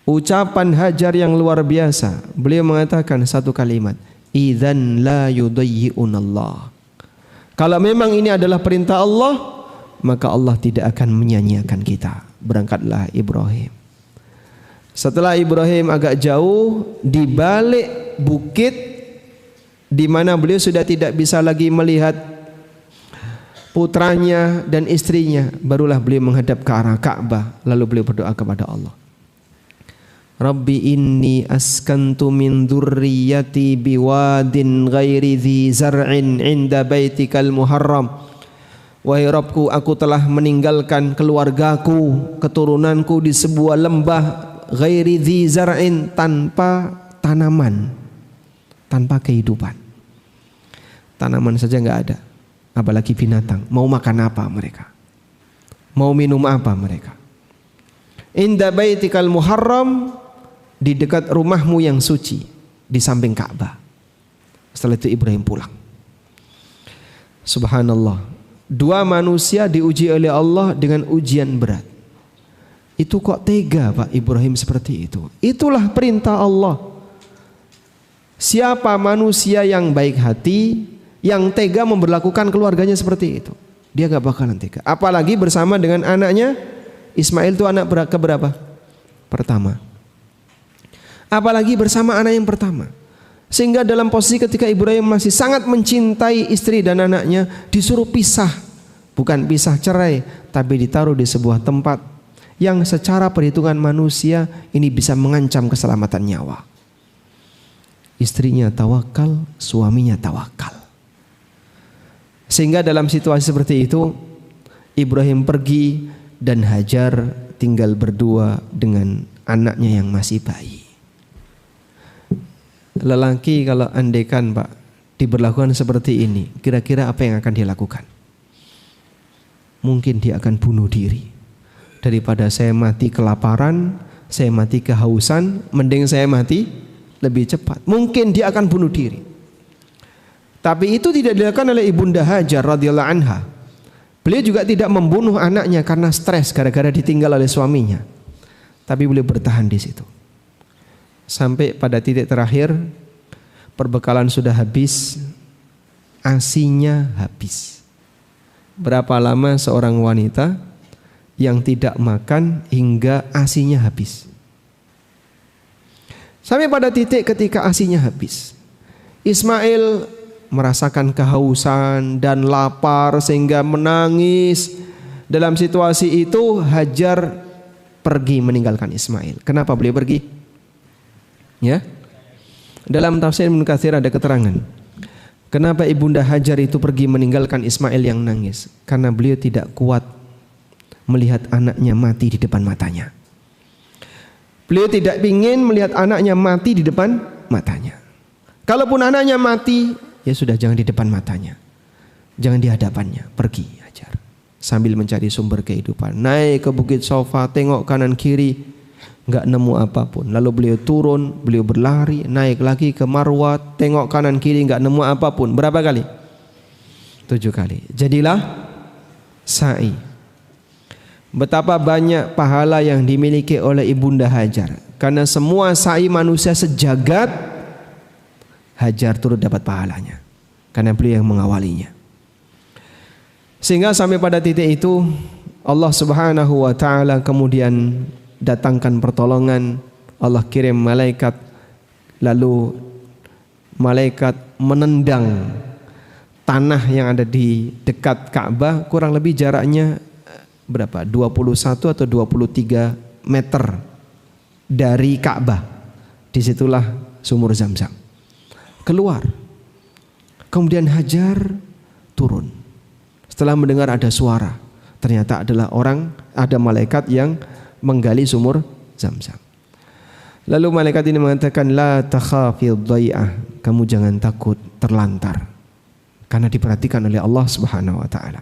Ucapan Hajar yang luar biasa. Beliau mengatakan satu kalimat, idzan la yudayyi'unallah. Kalau memang ini adalah perintah Allah, maka Allah tidak akan menyia-nyiakan kita. Berangkatlah Ibrahim. Setelah Ibrahim agak jauh, di balik bukit di mana beliau sudah tidak bisa lagi melihat putranya dan istrinya, barulah beliau menghadap ke arah Ka'bah. Lalu beliau berdoa kepada Allah, Rabbi inni askantu min dzurriyyati biwadin ghairi dzi zar'in 'inda baitikal muharram. Wahai Rabbku, aku telah meninggalkan keluargaku, keturunanku di sebuah lembah ghairi dzi zar'in, tanpa tanaman, tanpa kehidupan. Tanaman saja enggak ada, apalagi binatang. Mau makan apa mereka? Mau minum apa mereka? Inda baitikal muharram, di dekat rumahmu yang suci, di samping Ka'bah. Setelah itu Ibrahim pulang. Subhanallah, dua manusia diuji oleh Allah dengan ujian berat. Itu kok tega Pak Ibrahim seperti itu? Itulah perintah Allah. Siapa manusia yang baik hati, yang tega memperlakukan keluarganya seperti itu? Dia gak bakalan tega. Apalagi bersama dengan anaknya Ismail, itu anak keberapa? Pertama. Apalagi bersama anak yang pertama. Sehingga dalam posisi ketika Ibrahim masih sangat mencintai istri dan anaknya, disuruh pisah. Bukan pisah cerai, tapi ditaruh di sebuah tempat yang secara perhitungan manusia ini bisa mengancam keselamatan nyawa. Istrinya tawakal, suaminya tawakal. Sehingga dalam situasi seperti itu, Ibrahim pergi dan Hajar tinggal berdua dengan anaknya yang masih bayi. Lelaki kalau andaikan Pak diberlakukan seperti ini, kira-kira apa yang akan dia lakukan? Mungkin dia akan bunuh diri. Daripada saya mati kelaparan, saya mati kehausan, mending saya mati lebih cepat. Mungkin dia akan bunuh diri. Tapi itu tidak dilakukan oleh Ibunda Hajar radhiyallahu anha. Beliau juga tidak membunuh anaknya karena stres gara-gara ditinggal oleh suaminya. Tapi beliau bertahan di situ. Sampai pada titik terakhir, perbekalan sudah habis, ASINya habis. Berapa lama seorang wanita yang tidak makan hingga ASINya habis? Sampai pada titik ketika ASINya habis, Ismail merasakan kehausan dan lapar sehingga menangis. Dalam situasi itu Hajar pergi meninggalkan Ismail. Kenapa beliau pergi? Ya, dalam tafsir Ibnu Katsir ada keterangan kenapa Ibunda Hajar itu pergi meninggalkan Ismail yang nangis. Karena beliau tidak kuat melihat anaknya mati di depan matanya. Beliau tidak ingin melihat anaknya mati di depan matanya. Kalaupun anaknya mati, ya sudah, jangan di depan matanya, jangan di hadapannya. Pergi Hajar sambil mencari sumber kehidupan. Naik ke Bukit Sofa, tengok kanan kiri, nggak nemu apapun. Lalu beliau turun, beliau berlari, naik lagi ke Marwah, tengok kanan kiri, nggak nemu apapun. Berapa kali? 7 kali. Jadilah sa'i. Betapa banyak pahala yang dimiliki oleh Ibunda Hajar. Karena semua sa'i manusia sejagat, Hajar turut dapat pahalanya karena beliau yang mengawalinya. Sehingga sampai pada titik itu Allah Subhanahu wa taala kemudian datangkan pertolongan. Allah kirim malaikat, lalu malaikat menendang tanah yang ada di dekat Ka'bah, kurang lebih jaraknya berapa? 21 atau 23 meter dari Ka'bah. Disitulah sumur Zam-Zam. keluar. Kemudian Hajar turun. Setelah mendengar ada suara, ternyata ada malaikat yang menggali sumur Zam-Zam. Lalu malaikat ini mengatakan, la takhafid dhai'ah, kamu jangan takut terlantar, karena diperhatikan oleh Allah Subhanahu wa taala.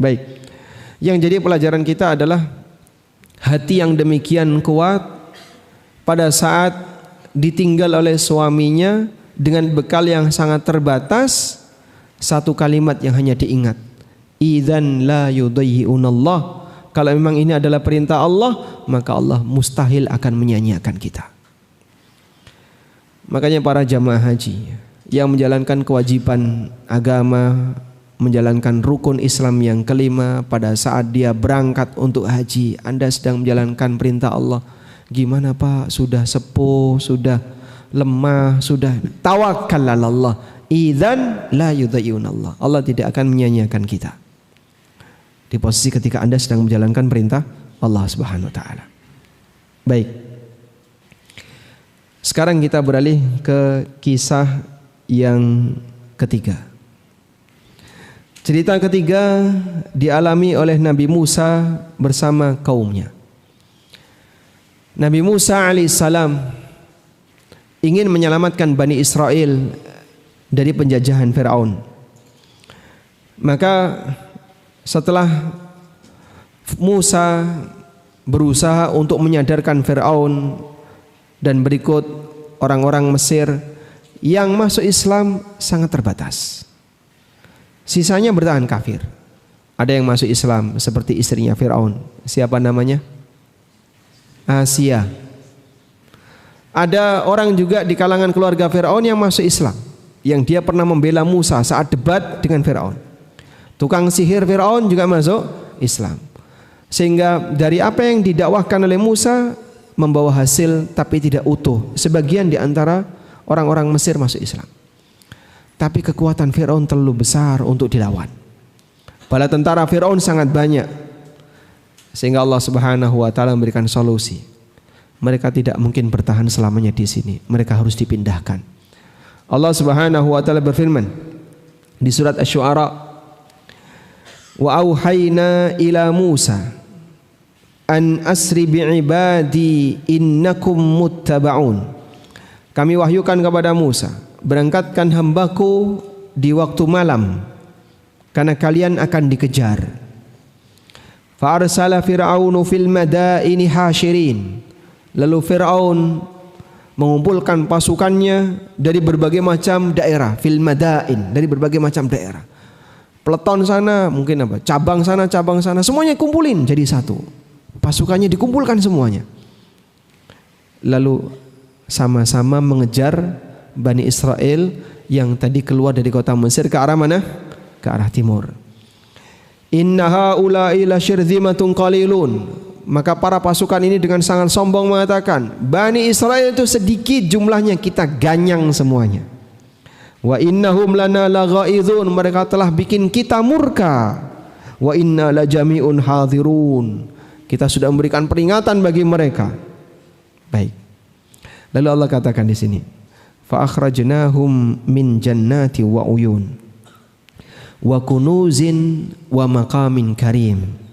Baik. Yang jadi pelajaran kita adalah hati yang demikian kuat pada saat ditinggal oleh suaminya dengan bekal yang sangat terbatas, satu kalimat yang hanya diingat, idzan la yudayyi'unallah. Kalau memang ini adalah perintah Allah, maka Allah mustahil akan menyanyiakan kita. Makanya para jamaah haji yang menjalankan kewajiban agama, menjalankan rukun Islam yang kelima, pada saat dia berangkat untuk haji, Anda sedang menjalankan perintah Allah. Gimana Pak? Sudah sepuh, sudah lemah, sudah tawakkal 'alallah. Idzan la yudayyi'unallah. Allah tidak akan menyanyiakan kita. Di posisi ketika Anda sedang menjalankan perintah Allah Subhanahu wa taala. Baik. Sekarang kita beralih ke kisah yang ketiga. Cerita ketiga dialami oleh Nabi Musa bersama kaumnya. Nabi Musa alaihissalam ingin menyelamatkan Bani Israel dari penjajahan Fir'aun. Maka setelah Musa berusaha untuk menyadarkan Fir'aun dan berikut orang-orang Mesir, yang masuk Islam sangat terbatas. Sisanya bertahan kafir. Ada yang masuk Islam seperti istrinya Fir'aun. Siapa namanya? Asia. Ada orang juga di kalangan keluarga Fir'aun yang masuk Islam, yang dia pernah membela Musa saat debat dengan Fir'aun. Tukang sihir Fir'aun juga masuk Islam. Sehingga dari apa yang didakwahkan oleh Musa membawa hasil tapi tidak utuh. Sebagian di antara orang-orang Mesir masuk Islam. Tapi kekuatan Fir'aun terlalu besar untuk dilawan. Bala tentara Fir'aun sangat banyak. Sehingga Allah Subhanahu wa taala memberikan solusi. Mereka tidak mungkin bertahan selamanya di sini. Mereka harus dipindahkan. Allah Subhanahu wa taala berfirman di surat Asy-Syu'ara, wa auhayna ila Musa an asri bi'ibadi innakum muttaba'un. Kami wahyukan kepada Musa, berangkatkan hambaku di waktu malam, karena kalian akan dikejar. Fa arsala fir'aunu fil madaini hasyirin. Lalu Fir'aun mengumpulkan pasukannya dari berbagai macam daerah, fil madain, dari berbagai macam daerah. Peleton sana, mungkin apa? Cabang sana, semuanya kumpulin jadi satu. Pasukannya dikumpulkan semuanya. Lalu sama-sama mengejar Bani Israel yang tadi keluar dari kota Mesir ke arah mana? Ke arah timur. Inna haula'i lasyirzimatun qalilun. Maka para pasukan ini dengan sangat sombong mengatakan, Bani Israel itu sedikit jumlahnya, kita ganyang semuanya. Wa innahum lana laghaizun, mereka telah bikin kita murka. Wa inna lajami'un hadirun, kita sudah memberikan peringatan bagi mereka. Baik. Lalu Allah katakan di sini, fa akhrajnahum min jannati wa uyun wa kunuzin wa maqamin karim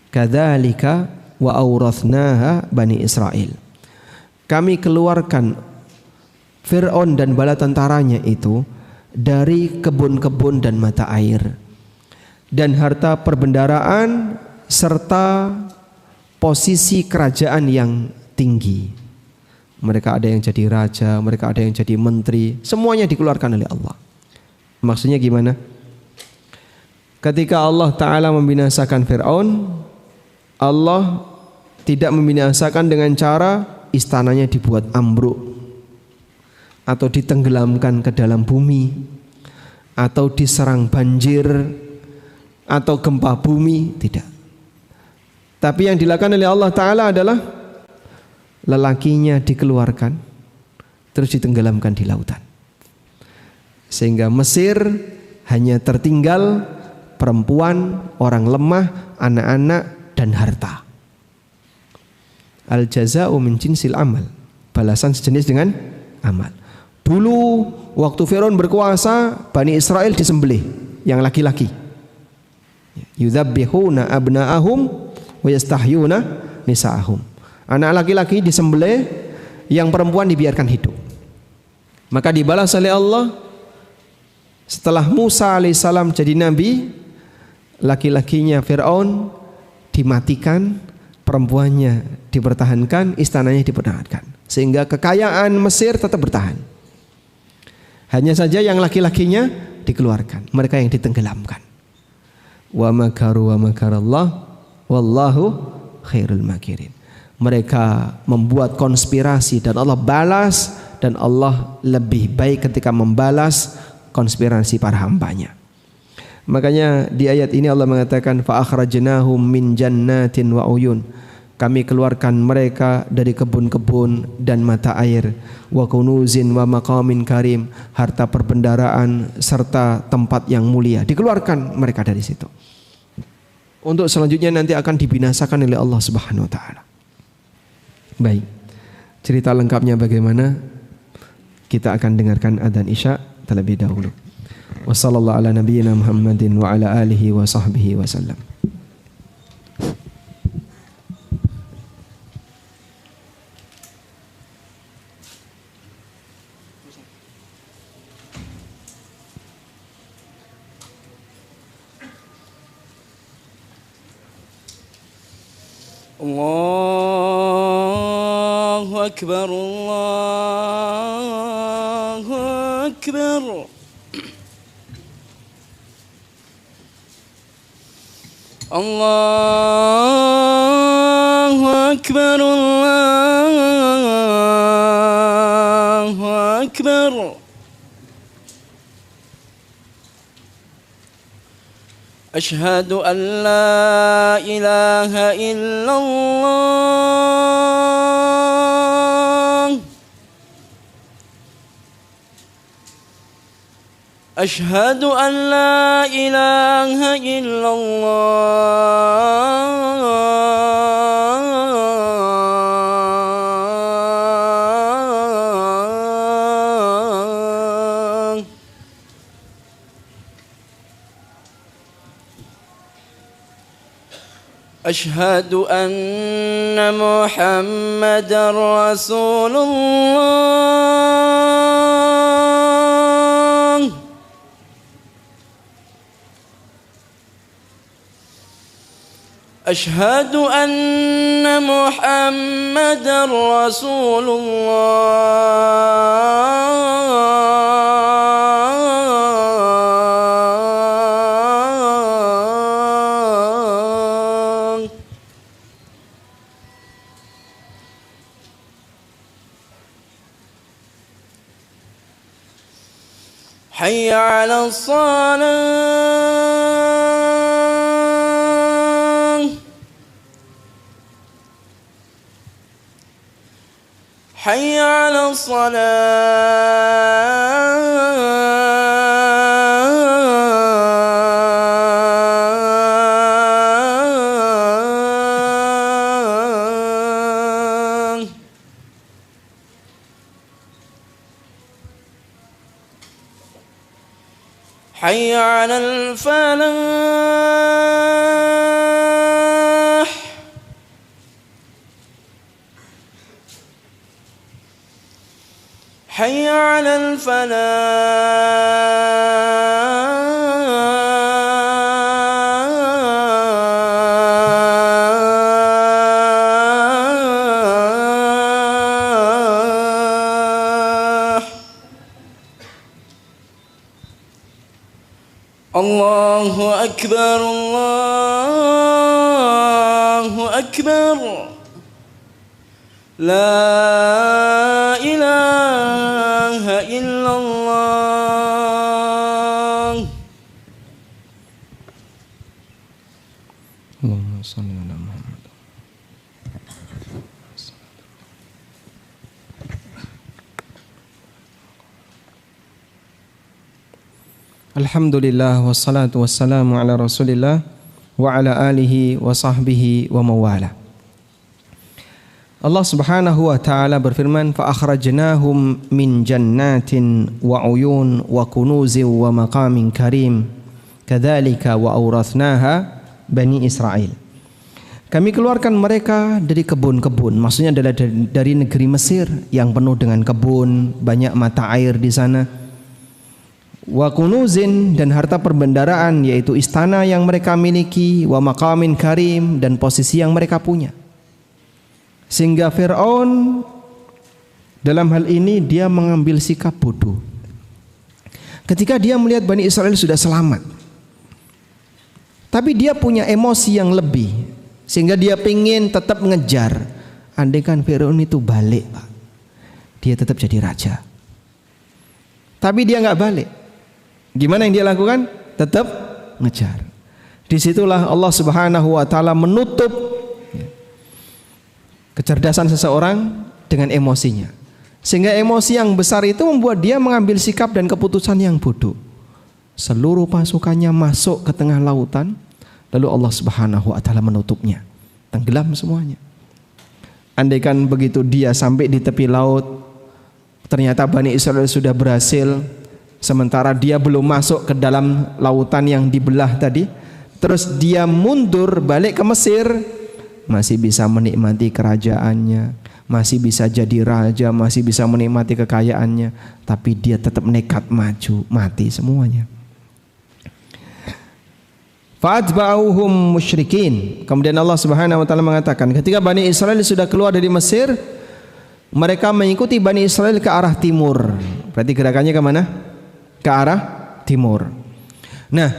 kadzalika wa awrathnaha Bani Israel. Kami keluarkan Fir'aun dan bala tentaranya itu dari kebun-kebun dan mata air dan harta perbendaraan serta posisi kerajaan yang tinggi. Mereka ada yang jadi raja, mereka ada yang jadi menteri, semuanya dikeluarkan oleh Allah. Maksudnya gimana? Ketika Allah Ta'ala membinasakan Fir'aun, Allah tidak membinasakan dengan cara istananya dibuat ambruk atau ditenggelamkan ke dalam bumi, atau diserang banjir, atau gempa bumi, tidak. Tapi yang dilakukan oleh Allah Ta'ala adalah lelakinya dikeluarkan, terus ditenggelamkan di lautan. Sehingga Mesir hanya tertinggal perempuan, orang lemah, anak-anak, dan harta. Al-jaza'u min jinsil amal, balasan sejenis dengan amal. Dulu waktu Firaun berkuasa, Bani Israel disembelih yang laki-laki. Yudzabbihuna abna'ahum wa yastahyuna nisa'ahum. Anak laki-laki disembelih, yang perempuan dibiarkan hidup. Maka dibalas oleh Allah, setelah Musa alaihissalam jadi nabi, laki-lakinya Firaun dimatikan, perempuannya dipertahankan, istananya dipertahankan, sehingga kekayaan Mesir tetap bertahan. Hanya saja yang laki-lakinya dikeluarkan, mereka yang ditenggelamkan. Wa makaru wa makarallah wallahu khairul makirin. Mereka membuat konspirasi dan Allah balas, dan Allah lebih baik ketika membalas konspirasi para hambanya. Makanya di ayat ini Allah mengatakan fa akhrajnahum min jannatin wa uyun. Kami keluarkan mereka dari kebun-kebun dan mata air, wa kunuzin wa maqamin karim, harta perbendaraan serta tempat yang mulia. Dikeluarkan mereka dari situ. Untuk selanjutnya nanti akan dibinasakan oleh Allah Subhanahu wa taala. Baik. Cerita lengkapnya bagaimana? Kita akan dengarkan adzan Isya terlebih dahulu. Wassallallahu ala nabiyyina Muhammadin wa ala alihi wa sahbihi wasallam. Allahu Akbar, Allahu Akbar. Allahu Akbar, Allahu Akbar. أشهد أن لا إله إلا الله أشهد أن لا إله إلا الله أشهد أن محمدا رسول الله أشهد أن محمدا رسول الله حي على الصلاة حي على الصلاة حي على الفلاح حي على الفلاح الله أكبر الله أكبر لا إله إلا الله Allahumma shalli ala Muhammad. Alhamdulillah wassalatu wassalamu ala Rasulillah wa ala alihi wa sahbihi wa mawala. Allah Subhanahu wa taala berfirman, "Fa akhrajnahum min jannatin wa uyun wa kunuzin wa maqamin karim. Kadzalika wa awrathnaha Bani Israil." Kami keluarkan mereka dari kebun-kebun, maksudnya adalah dari negeri Mesir yang penuh dengan kebun, banyak mata air di sana. Wa kunuzin, dan harta perbendaraan, yaitu istana yang mereka miliki, wa maqamin karim, dan posisi yang mereka punya. Sehingga Fir'aun dalam hal ini dia mengambil sikap bodoh. Ketika dia melihat Bani Israel sudah selamat, tapi dia punya emosi yang lebih, sehingga dia ingin tetap mengejar. Andai kan Fir'aun itu balik, Pak, dia tetap jadi raja. Tapi dia nggak balik. Gimana yang dia lakukan? Tetap ngejar. Disitulah Allah Subhanahu wa taala menutup kecerdasan seseorang dengan emosinya, sehingga emosi yang besar itu membuat dia mengambil sikap dan keputusan yang bodoh. Seluruh pasukannya masuk ke tengah lautan, lalu Allah Subhanahu wa taala menutupnya, tenggelam semuanya. Andaikan begitu dia sampai di tepi laut, ternyata Bani Israel sudah berhasil, sementara dia belum masuk ke dalam lautan yang dibelah tadi, terus dia mundur balik ke Mesir, masih bisa menikmati kerajaannya, masih bisa jadi raja, masih bisa menikmati kekayaannya, tapi dia tetap nekat maju, mati semuanya. Fa'atba'uhum musyrikin. Kemudian Allah Subhanahu wa taala mengatakan, ketika Bani Israel sudah keluar dari Mesir, mereka mengikuti Bani Israel ke arah timur. Berarti gerakannya ke mana? Ke arah timur. Nah,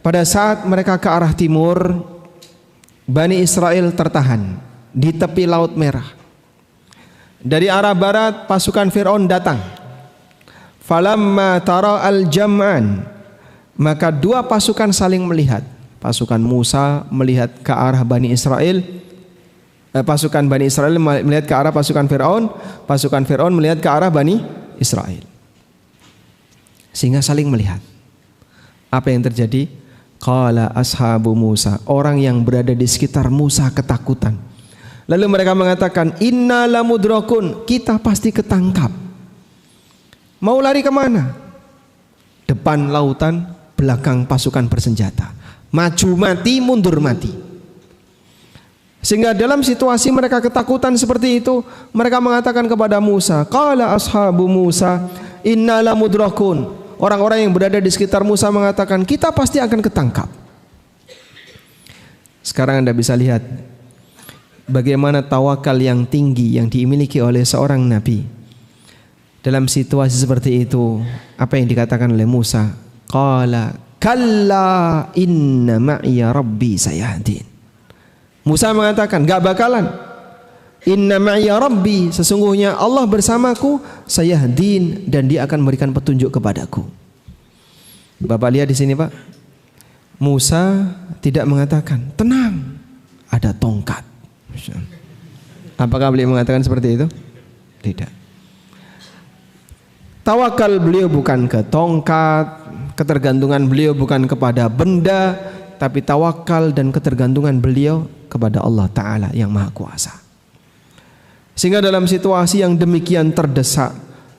pada saat mereka ke arah timur, Bani Israel tertahan di tepi Laut Merah. Dari arah barat pasukan Fir'aun datang. Falamma tara al-jam'an, maka dua pasukan saling melihat. Pasukan Musa melihat ke arah Bani Israel, pasukan Bani Israel melihat ke arah pasukan Fir'aun melihat ke arah Bani Israel. Sehingga saling melihat. Apa yang terjadi? Qala ashabu Musa, orang yang berada di sekitar Musa ketakutan. Lalu mereka mengatakan, inna lamudrakun, kita pasti ketangkap. Mau lari kemana? Depan lautan, belakang pasukan bersenjata. Maju mati, mundur mati. Sehingga dalam situasi mereka ketakutan seperti itu, mereka mengatakan kepada Musa, qala ashabu Musa, inna lamudrakun. Orang-orang yang berada di sekitar Musa mengatakan, kita pasti akan ketangkap. Sekarang Anda bisa lihat bagaimana tawakal yang tinggi yang dimiliki oleh seorang nabi. Dalam situasi seperti itu, apa yang dikatakan oleh Musa? Qala kalla inna ma'iya rabbi sayahdin. Musa mengatakan, gak bakalan. Inna ma'iya rabbi, sesungguhnya Allah bersamaku, sayahdin, dan dia akan memberikan petunjuk kepadaku. Bapak lihat di sini, Pak. Musa tidak mengatakan, tenang, ada tongkat. Apakah beliau mengatakan seperti itu? Tidak. Tawakal beliau bukan ke tongkat, ketergantungan beliau bukan kepada benda, tapi tawakal dan ketergantungan beliau kepada Allah Ta'ala yang Maha Kuasa. Sehingga dalam situasi yang demikian terdesak,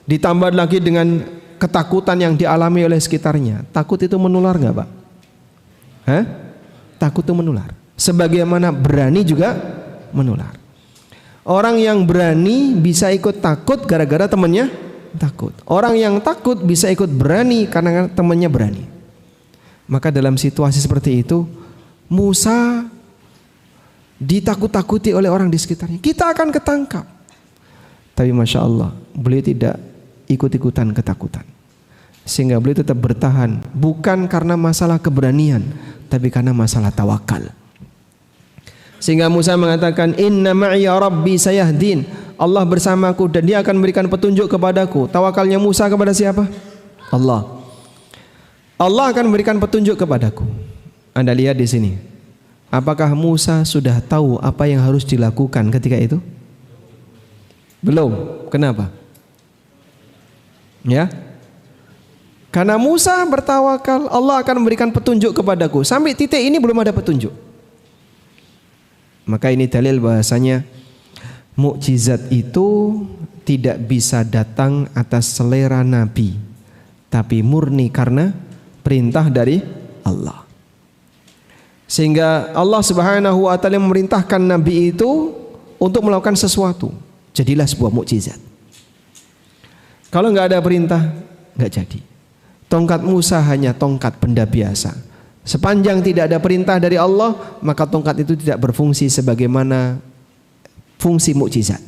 ditambah lagi dengan ketakutan yang dialami oleh sekitarnya. Takut itu menular nggak, Pak? Takut itu menular. Sebagaimana berani juga menular. Orang yang berani bisa ikut takut gara-gara temannya takut. Orang yang takut bisa ikut berani karena temannya berani. Maka dalam situasi seperti itu, Musa ditakut-takuti oleh orang di sekitarnya. Kita akan ketangkap. Tapi Masya Allah, beliau tidak ikut-ikutan ketakutan. Sehingga beliau tetap bertahan. Bukan karena masalah keberanian, tapi karena masalah tawakal. Sehingga Musa mengatakan, inna ma'iya rabbi sayahdin, Allah bersamaku dan dia akan memberikan petunjuk kepadaku. Tawakalnya Musa kepada siapa? Allah. Allah akan memberikan petunjuk kepadaku. Anda lihat di sini. Apakah Musa sudah tahu apa yang harus dilakukan ketika itu? Belum. Kenapa? Ya. Karena Musa bertawakal, Allah akan memberikan petunjuk kepadaku. Sampai titik ini belum ada petunjuk. Maka ini dalil bahasanya mukjizat itu tidak bisa datang atas selera Nabi, tapi murni karena perintah dari Allah. Sehingga Allah Subhanahu wa taala memerintahkan Nabi itu untuk melakukan sesuatu, jadilah sebuah mukjizat. Kalau nggak ada perintah, nggak jadi. Tongkat Musa hanya tongkat benda biasa. Sepanjang tidak ada perintah dari Allah, maka tongkat itu tidak berfungsi sebagaimana fungsi mukjizat.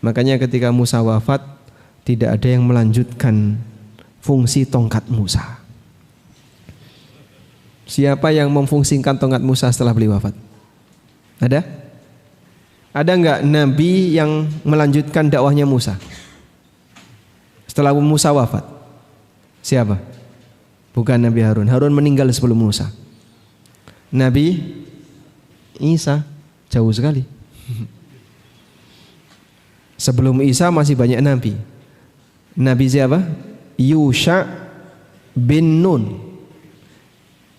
Makanya ketika Musa wafat, tidak ada yang melanjutkan fungsi tongkat Musa. Siapa yang memfungsikan tongkat Musa setelah beliau wafat? Ada? Ada enggak nabi yang melanjutkan dakwahnya Musa setelah Musa wafat? Siapa? Bukan Nabi Harun. Harun meninggal sebelum Musa. Nabi Isa jauh sekali. Sebelum Isa masih banyak nabi. Nabi siapa? Yusha bin Nun.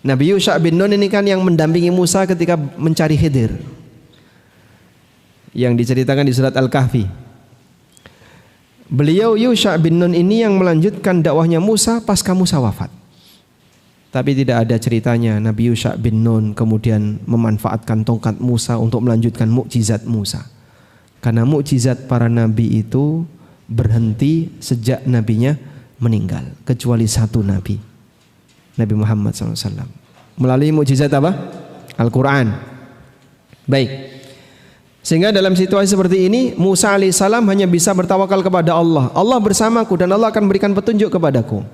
Nabi Yusha bin Nun ini kan yang mendampingi Musa ketika mencari Khidir, yang diceritakan di surat Al-Kahfi. Beliau Yusha bin Nun ini yang melanjutkan dakwahnya Musa pasca Musa wafat. Tapi tidak ada ceritanya Nabi Yusha bin Nun kemudian memanfaatkan tongkat Musa untuk melanjutkan mukjizat Musa. Karena mukjizat para nabi itu berhenti sejak nabinya meninggal, kecuali satu nabi, Nabi Muhammad SAW, melalui mukjizat apa? Al-Quran. Baik. Sehingga dalam situasi seperti ini Musa alaihissalam hanya bisa bertawakal kepada Allah. Allah bersamaku dan Allah akan berikan petunjuk kepadaku.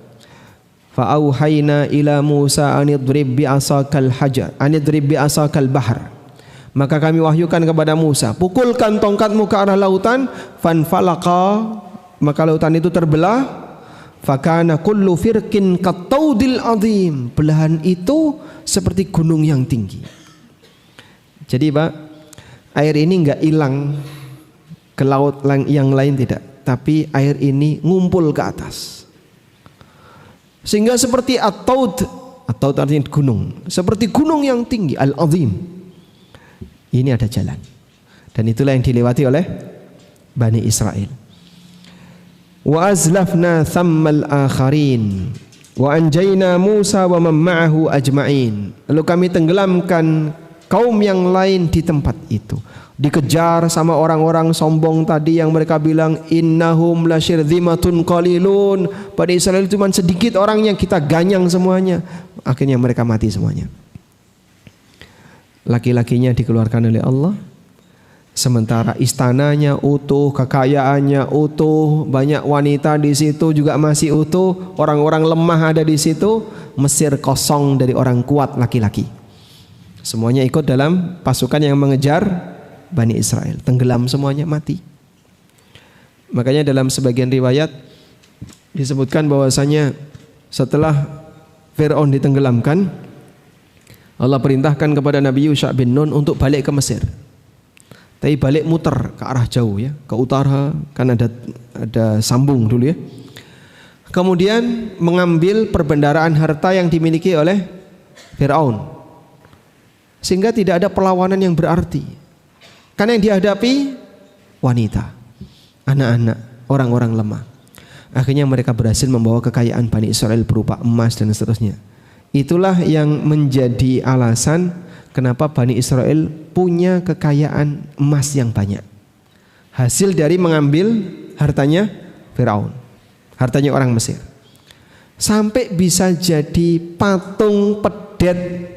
Fa'auhayna ila Musa anidrib bi'asakal hajar anidrib bi'asakal bahar. Maka kami wahyukan kepada Musa, pukulkan tongkatmu ke arah lautan, fanfalaqa, maka lautan itu terbelah. Fakana kullu firqin kataudil azim, belahan itu seperti gunung yang tinggi. Jadi Pak, air ini enggak hilang ke laut yang lain, tidak, tapi air ini ngumpul ke atas. Sehingga seperti at-taud artinya gunung, seperti gunung yang tinggi, al-azim. Ini ada jalan, dan itulah yang dilewati oleh Bani Israel. Wa azlafna thammal akharin wa anjayna Musa wa man ma'ahu ajma'in. Lalu kami tenggelamkan kaum yang lain di tempat itu. Dikejar sama orang-orang sombong tadi yang mereka bilang innahum lasyirzimatun qalilun. Bani Israel cuma sedikit orangnya, kita ganyang semuanya. Akhirnya mereka mati semuanya. Laki-lakinya dikeluarkan oleh Allah, sementara istananya utuh, kekayaannya utuh, banyak wanita di situ juga masih utuh, orang-orang lemah ada di situ. Mesir kosong dari orang kuat laki-laki. Semuanya ikut dalam pasukan yang mengejar Bani Israel, tenggelam semuanya, mati. Makanya dalam sebagian riwayat disebutkan bahwasanya setelah Fir'aun ditenggelamkan, Allah perintahkan kepada Nabi Yusha bin Nun untuk balik ke Mesir. Tapi balik muter ke arah jauh ya, ke utara, kan ada sambung dulu ya. Kemudian mengambil perbendaharaan harta yang dimiliki oleh Fir'aun, sehingga tidak ada perlawanan yang berarti. Karena yang dihadapi wanita, anak-anak, orang-orang lemah. Akhirnya mereka berhasil membawa kekayaan Bani Israel berupa emas dan seterusnya. Itulah yang menjadi alasan kenapa Bani Israel punya kekayaan emas yang banyak. Hasil dari mengambil hartanya Firaun, hartanya orang Mesir. Sampai bisa jadi patung pedet.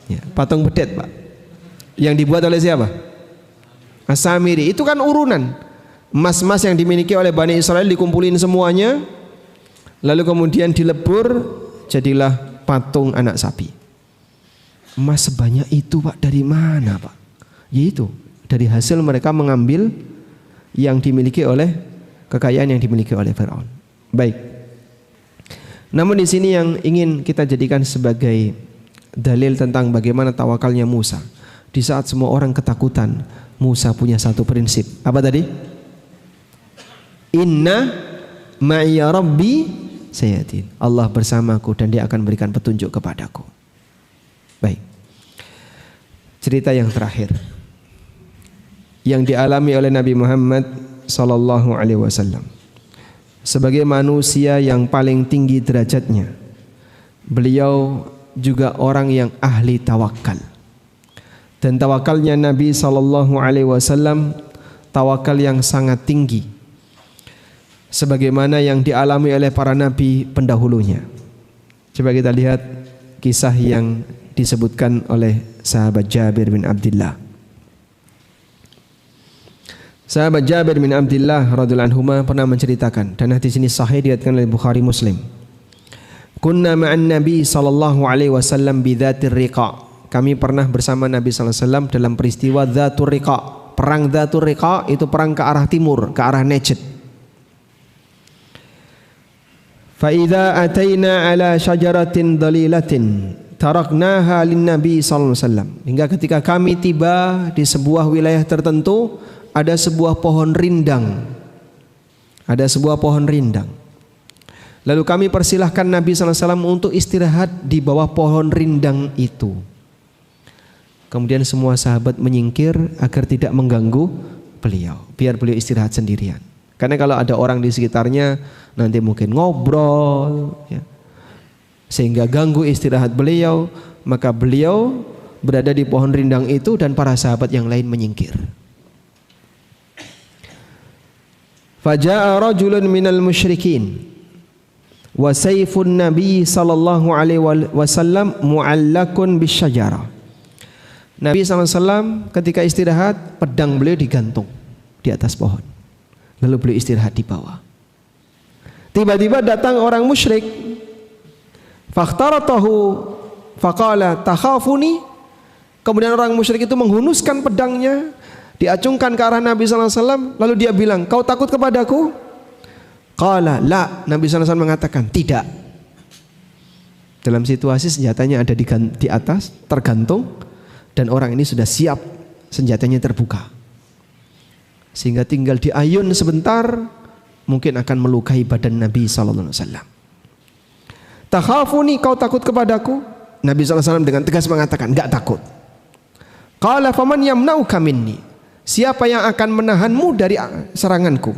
Ya, patung pedet Pak. Yang dibuat oleh siapa? As-Samiri. Itu kan urunan emas-emas yang dimiliki oleh Bani Israel, dikumpulin semuanya, lalu kemudian dilebur, jadilah patung anak sapi. Emas sebanyak itu Pak, dari mana Pak? Yaitu dari hasil mereka mengambil yang dimiliki oleh kekayaan yang dimiliki oleh Firaun. Baik. Namun di sini yang ingin kita jadikan sebagai dalil tentang bagaimana tawakalnya Musa. Di saat semua orang ketakutan, Musa punya satu prinsip. Apa tadi? Inna ma'iya rabbi sayatin. Allah bersamaku dan dia akan berikan petunjuk kepadaku. Baik. Cerita yang terakhir. yang dialami oleh Nabi Muhammad sallallahu alaihi wasallam. Sebagai manusia yang paling tinggi derajatnya, beliau juga orang yang ahli tawakal. Dan tawakalnya Nabi sallallahu alaihi wasallam tawakal yang sangat tinggi, sebagaimana yang dialami oleh para nabi pendahulunya. Coba kita lihat kisah yang disebutkan oleh sahabat Jabir bin Abdullah. Sahabat Jabir bin Abdullah radhiyallahu anhu pernah menceritakan, dan hadis ini sahih diriwayatkan oleh Bukhari Muslim. Kunna ma'an Nabi sallallahu alaihi wasallam bi dzatir riqa. Kami pernah bersama Nabi sallallahu alaihi wasallam dalam peristiwa Dzatur Riqa. Perang Dzatur Riqa itu perang ke arah timur, ke arah Najd. Fa idza ataina ala syajaratin dhalilatin taraknaha lin Nabi sallallahu alaihi wasallam. Hingga ketika kami tiba di sebuah wilayah tertentu, ada sebuah pohon rindang. Ada sebuah pohon rindang. Lalu kami persilahkan Nabi sallallahu alaihi wasallam untuk istirahat di bawah pohon rindang itu. Kemudian semua sahabat menyingkir agar tidak mengganggu beliau, biar beliau istirahat sendirian. Karena kalau ada orang di sekitarnya nanti mungkin ngobrol, ya, sehingga ganggu istirahat beliau. Maka beliau berada di pohon rindang itu dan para sahabat yang lain menyingkir. Faja'a rajulun minal musyrikin wa sayfun Nabi sallallahu alaihi wasallam mu'allakun bisyajarah. Nabi SAW ketika istirahat, pedang beliau digantung di atas pohon. Lalu beliau istirahat di bawah. Tiba-tiba datang orang musyrik. Fakhtaratahu faqala takhafuni. Kemudian orang musyrik itu menghunuskan pedangnya, diacungkan ke arah Nabi SAW. Lalu dia bilang, kau takut kepadaku? Qala la. Nabi SAW mengatakan, tidak. Dalam situasi senjatanya ada di atas, tergantung. Dan orang ini sudah siap, senjatanya terbuka. Sehingga tinggal diayun sebentar, mungkin akan melukai badan Nabi SAW. Takhafuni, kau takut kepadaku? Nabi SAW dengan tegas mengatakan, enggak takut. Qala faman yamna'uka minni. Siapa yang akan menahanmu dari seranganku?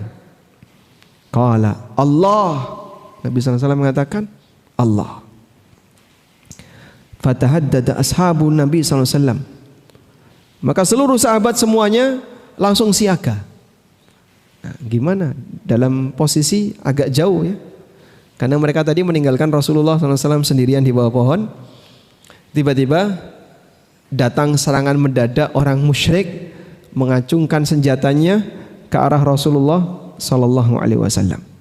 Qala Allah. Nabi SAW mengatakan, Allah. Fatahaddada ashabu Nabi SAW. Maka seluruh sahabat semuanya langsung siaga. Nah, gimana? Dalam posisi agak jauh ya. Karena mereka tadi meninggalkan Rasulullah SAW sendirian di bawah pohon. Tiba-tiba datang serangan mendadak orang musyrik mengacungkan senjatanya ke arah Rasulullah SAW.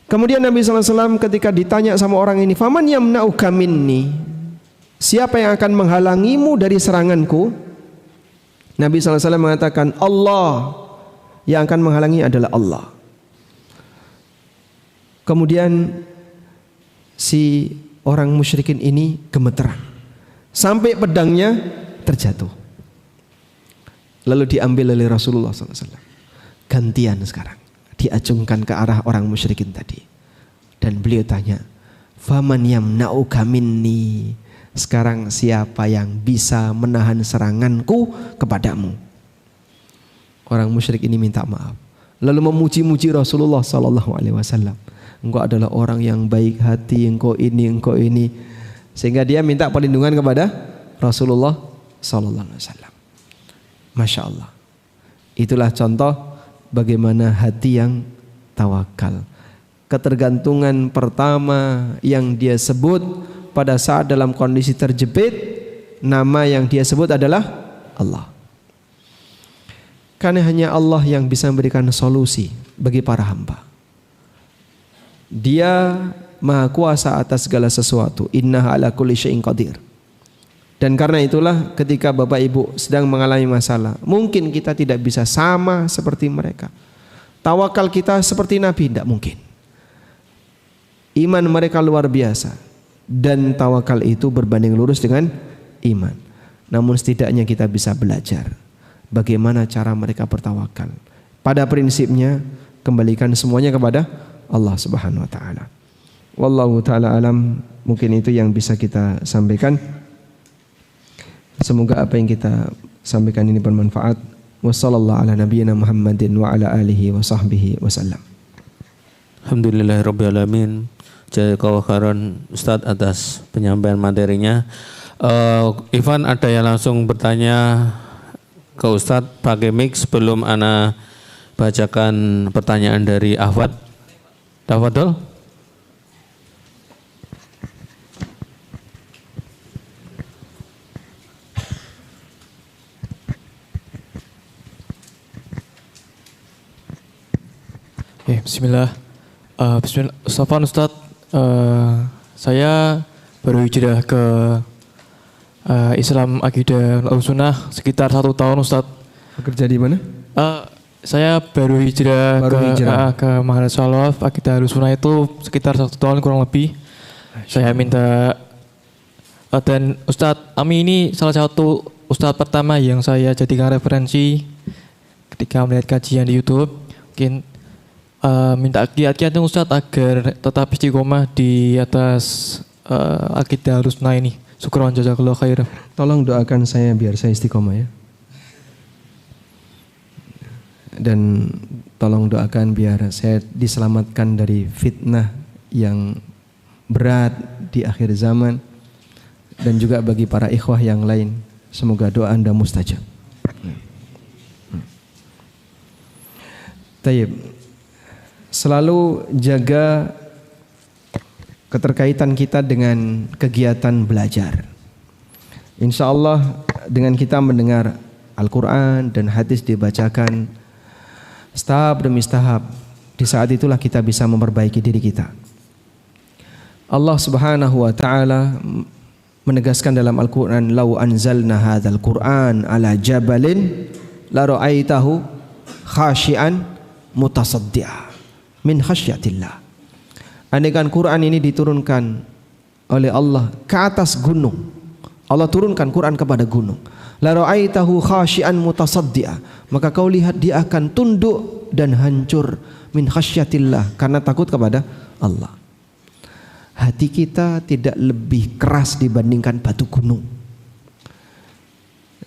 Kemudian Nabi SAW ketika ditanya sama orang ini, faman yamna'uka minni, siapa yang akan menghalangimu dari seranganku? Nabi SAW mengatakan, Allah. Yang akan menghalangi adalah Allah. Kemudian si orang musyrikin ini gemeteran sampai pedangnya terjatuh. Lalu diambil oleh Rasulullah SAW. Gantian sekarang, diacungkan ke arah orang musyrikin tadi. Dan beliau tanya, faman yamna'uka minni, sekarang siapa yang bisa menahan seranganku kepadamu? Orang musyrik ini minta maaf, lalu memuji-muji Rasulullah SAW. Engkau adalah orang yang baik hati, engkau ini, sehingga dia minta perlindungan kepada Rasulullah SAW. Masya Allah. Itulah contoh bagaimana hati yang tawakal. Ketergantungan pertama yang dia sebut pada saat dalam kondisi terjepit, nama yang dia sebut adalah Allah. Karena hanya Allah yang bisa memberikan solusi bagi para hamba. Dia maha kuasa atas segala sesuatu. Innaha ala kulli syai'in qadir. Dan karena itulah ketika Bapak Ibu sedang mengalami masalah, mungkin kita tidak bisa sama seperti mereka. Tawakal kita seperti Nabi, tidak mungkin. Iman mereka luar biasa. Dan tawakal itu berbanding lurus dengan iman. Namun setidaknya kita bisa belajar bagaimana cara mereka bertawakal. Pada prinsipnya kembalikan semuanya kepada Allah Subhanahu wa taala. Wallahu taala alam. Mungkin itu yang bisa kita sampaikan. Semoga apa yang kita sampaikan ini bermanfaat. Wassallallahu ala nabiyyina Muhammadin wa ala alihi wa sahbihi wasallam. Alhamdulillahirabbil alamin. Jazakallahu khairan Ustaz atas penyampaian materinya. Ivan, ada yang langsung bertanya ke Ustaz pakai mic sebelum ana bacakan pertanyaan dari Ahwat. Tafadhol. Bismillah. Bismillah. Ustaz, saya baru hijrah ke Islam Akidah Sunnah sekitar 1 tahun, Ustaz. Bekerja di mana? Saya baru hijrah ke Madrasah Salaf Akidah Sunnah itu sekitar 1 tahun kurang lebih. Saya minta dan Ustadz Ami ini salah satu Ustadz pertama yang saya jadikan referensi ketika melihat kajian di YouTube. Mungkin minta kiat-kiat Ustadz agar tetap istiqomah di atas akidah Sunnah ini. Syukran jazakallahu khairan. Tolong doakan saya biar saya istiqomah ya. Dan tolong doakan biar saya diselamatkan dari fitnah yang berat di akhir zaman, dan juga bagi para ikhwah yang lain, semoga doa Anda mustajab. Tayyib. Selalu jaga keterkaitan kita dengan kegiatan belajar. Insya Allah dengan kita mendengar Al-Quran dan hadis dibacakan tahap demi tahap, di saat itulah kita bisa memperbaiki diri kita. Allah Subhanahu wa taala menegaskan dalam Al-Qur'an, "Lau anzalna hadzal Qur'an ala jabalin la ra'aitahu khashi'an mutasaddi'a min khasyatillah." Andaikan Quran ini diturunkan oleh Allah ke atas gunung, Allah turunkan Quran kepada gunung, la ra'aitahu khashi'an mutasaddi'a, maka kau lihat dia akan tunduk dan hancur min khasyatillah, karena takut kepada Allah. Hati kita tidak lebih keras dibandingkan batu gunung.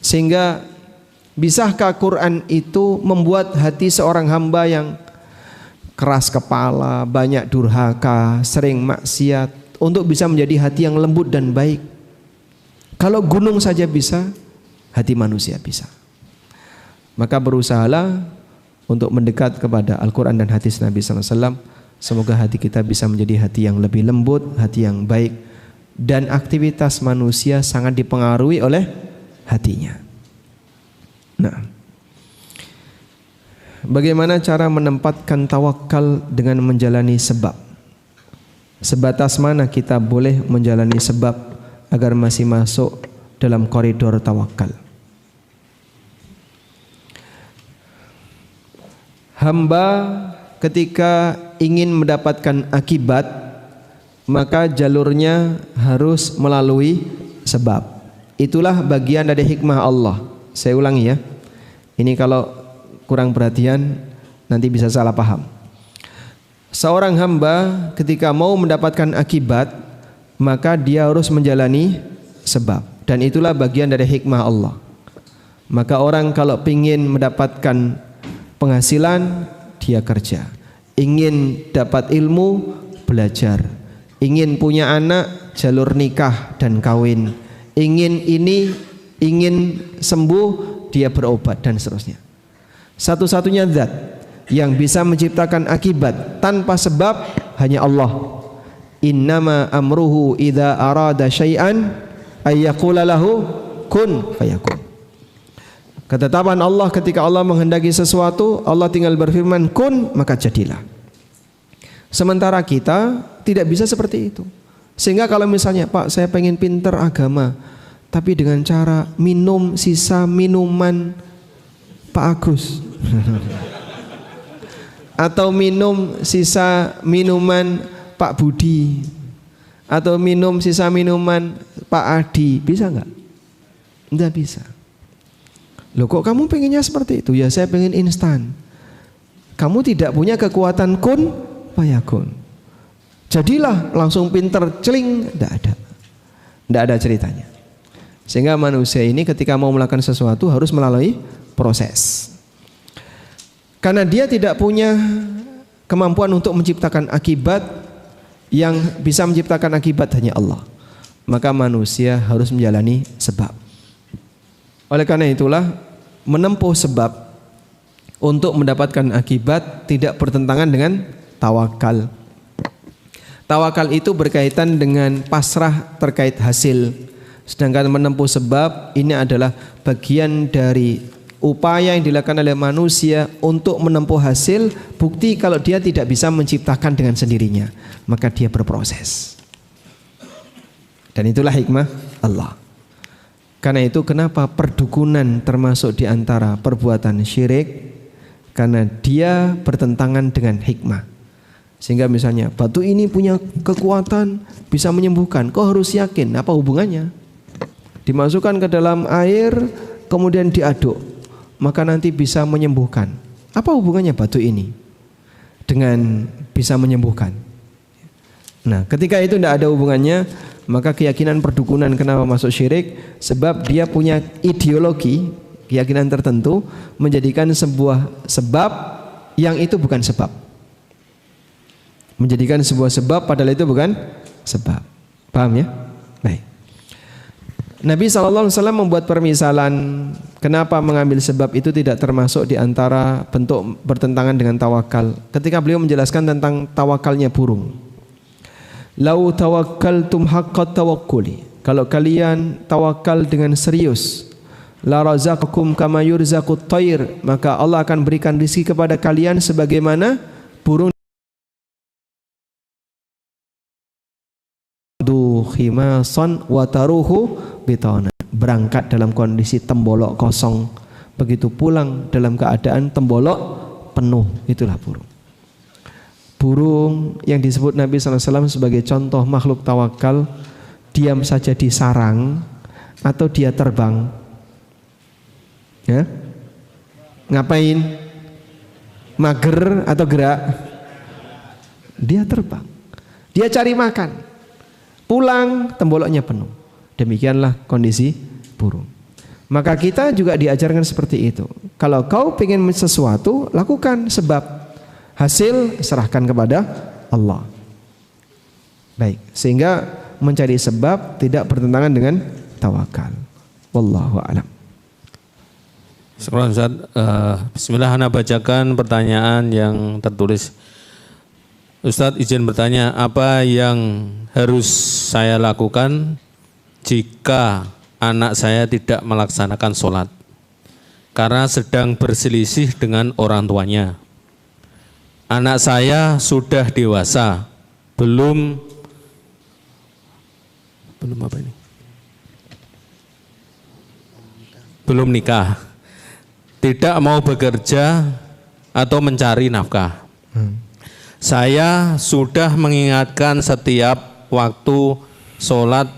Sehingga bisakah Quran itu membuat hati seorang hamba yang keras kepala, banyak durhaka, sering maksiat, untuk bisa menjadi hati yang lembut dan baik? Kalau gunung saja bisa, hati manusia bisa. Maka berusahalah untuk mendekat kepada Al-Quran dan hadis Nabi SAW. Semoga hati kita bisa menjadi hati yang lebih lembut, hati yang baik. Dan aktivitas manusia sangat dipengaruhi oleh hatinya. Nah, bagaimana cara menempatkan tawakal dengan menjalani sebab? Sebatas mana kita boleh menjalani sebab agar masih masuk dalam koridor tawakal? Hamba ketika ingin mendapatkan akibat, maka jalurnya harus melalui sebab. Itulah bagian dari hikmah Allah. Saya ulangi ya. Ini kalau kurang perhatian nanti bisa salah paham. Seorang hamba ketika mau mendapatkan akibat, maka dia harus menjalani sebab, dan itulah bagian dari hikmah Allah. Maka orang kalau ingin mendapatkan penghasilan, dia kerja. Ingin dapat ilmu, belajar. Ingin punya anak, jalur nikah dan kawin. Ingin ini, ingin sembuh, dia berobat dan seterusnya. Satu-satunya zat yang bisa menciptakan akibat tanpa sebab hanya Allah. Innama amruhu idza arada syai'an ayyaqula lahu kun fayakun. Ketetapan Allah ketika Allah menghendaki sesuatu, Allah tinggal berfirman kun, maka jadilah. Sementara kita tidak bisa seperti itu. Sehingga kalau misalnya, Pak, saya pengen pinter agama, tapi dengan cara minum sisa minuman Pak Agus atau minum sisa minuman Pak Budi, atau minum sisa minuman Pak Adi, bisa nggak? Nggak bisa. Loh, kok kamu pengennya seperti itu? Ya saya pengen instan. Kamu tidak punya kekuatan kun fayakun. Jadilah langsung pinter celing, tidak ada ceritanya. Sehingga manusia ini ketika mau melakukan sesuatu harus melalui proses. Karena dia tidak punya kemampuan untuk menciptakan akibat, yang bisa menciptakan akibat hanya Allah. Maka manusia harus menjalani sebab. Oleh karena itulah menempuh sebab untuk mendapatkan akibat tidak bertentangan dengan tawakal. Tawakal itu berkaitan dengan pasrah terkait hasil. Sedangkan menempuh sebab ini adalah bagian dari upaya yang dilakukan oleh manusia untuk menempuh hasil. Bukti kalau dia tidak bisa menciptakan dengan sendirinya, maka dia berproses. Dan itulah hikmah Allah. Karena itu kenapa perdukunan termasuk di antara perbuatan syirik? Karena dia bertentangan dengan hikmah. Sehingga misalnya batu ini punya kekuatan bisa menyembuhkan. Kau harus yakin, apa hubungannya? Dimasukkan ke dalam air kemudian diaduk, maka nanti bisa menyembuhkan. Apa hubungannya batu ini dengan bisa menyembuhkan? Nah, ketika itu tidak ada hubungannya, maka keyakinan perdukunan kenapa masuk syirik? Sebab dia punya ideologi, keyakinan tertentu menjadikan sebuah sebab yang itu bukan sebab. Menjadikan sebuah sebab padahal itu bukan sebab. Paham ya? Baik. Nabi SAW membuat permisalan kenapa mengambil sebab itu tidak termasuk di antara bentuk bertentangan dengan tawakal. Ketika beliau menjelaskan tentang tawakalnya burung. Lau tawakkaltum haqqat tawakkuli. Kalau kalian tawakal dengan serius, la razaqakum kama yurzaqut thair, maka Allah akan berikan rezeki kepada kalian sebagaimana burung du khimasan wa taruhu bitana, berangkat dalam kondisi tembolok kosong, begitu pulang dalam keadaan tembolok penuh. Itulah burung. Burung yang disebut Nabi SAW sebagai contoh makhluk tawakal, diam saja di sarang atau dia terbang? Ya? Ngapain? Mager atau gerak? Dia terbang. Dia cari makan. Pulang temboloknya penuh. Demikianlah kondisi burung. Maka kita juga diajarkan seperti itu. Kalau kau ingin sesuatu, lakukan sebab. Hasil serahkan kepada Allah. Baik, sehingga mencari sebab tidak bertentangan dengan tawakal. Wallahu a'lam. Bismillah, ana bacakan pertanyaan yang tertulis. Ustadz izin bertanya, apa yang harus saya lakukan jika anak saya tidak melaksanakan sholat karena sedang berselisih dengan orang tuanya? Anak saya sudah dewasa, belum apa ini? Belum nikah, tidak mau bekerja atau mencari nafkah. Saya sudah mengingatkan setiap waktu sholat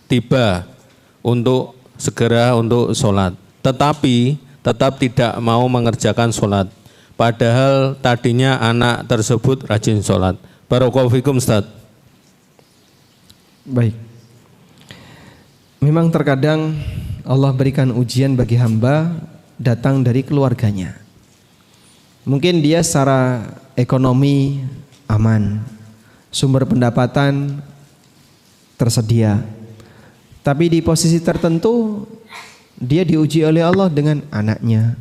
tiba untuk segera untuk sholat, tetapi tetap tidak mau mengerjakan sholat, padahal tadinya anak tersebut rajin sholat. Barakallahu fikum Ustaz. Baik. Memang terkadang Allah berikan ujian bagi hamba datang dari keluarganya. Mungkin dia secara ekonomi aman, sumber pendapatan tersedia, tapi di posisi tertentu dia diuji oleh Allah dengan anaknya,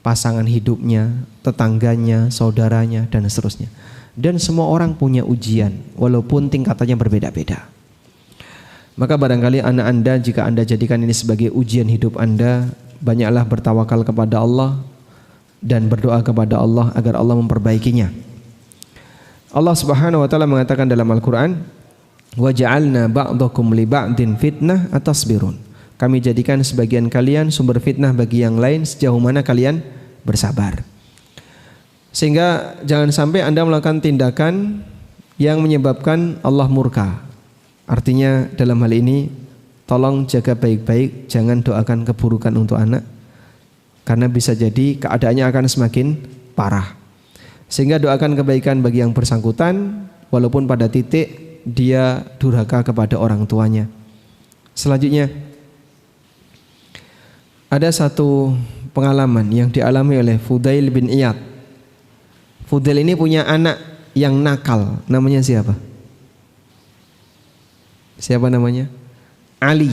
pasangan hidupnya, tetangganya, saudaranya, dan seterusnya. Dan semua orang punya ujian, walaupun tingkatannya berbeda-beda. Maka barangkali anak Anda, jika Anda jadikan ini sebagai ujian hidup Anda, banyaklah bertawakal kepada Allah dan berdoa kepada Allah agar Allah memperbaikinya. Allah Subhanahu wa taala mengatakan dalam Al-Qur'an, "Wa ja'alna ba'dakum li ba'din fitnah atasbirun." Kami jadikan sebagian kalian sumber fitnah bagi yang lain sejauh mana kalian bersabar. Sehingga jangan sampai Anda melakukan tindakan yang menyebabkan Allah murka. Artinya dalam hal ini tolong jaga baik-baik, jangan doakan keburukan untuk anak, karena bisa jadi keadaannya akan semakin parah. Sehingga doakan kebaikan bagi yang bersangkutan, walaupun pada titik dia durhaka kepada orang tuanya. Selanjutnya ada satu pengalaman yang dialami oleh Fudail bin Iyad. Fudail ini punya anak yang nakal. Namanya siapa? Siapa namanya? Ali.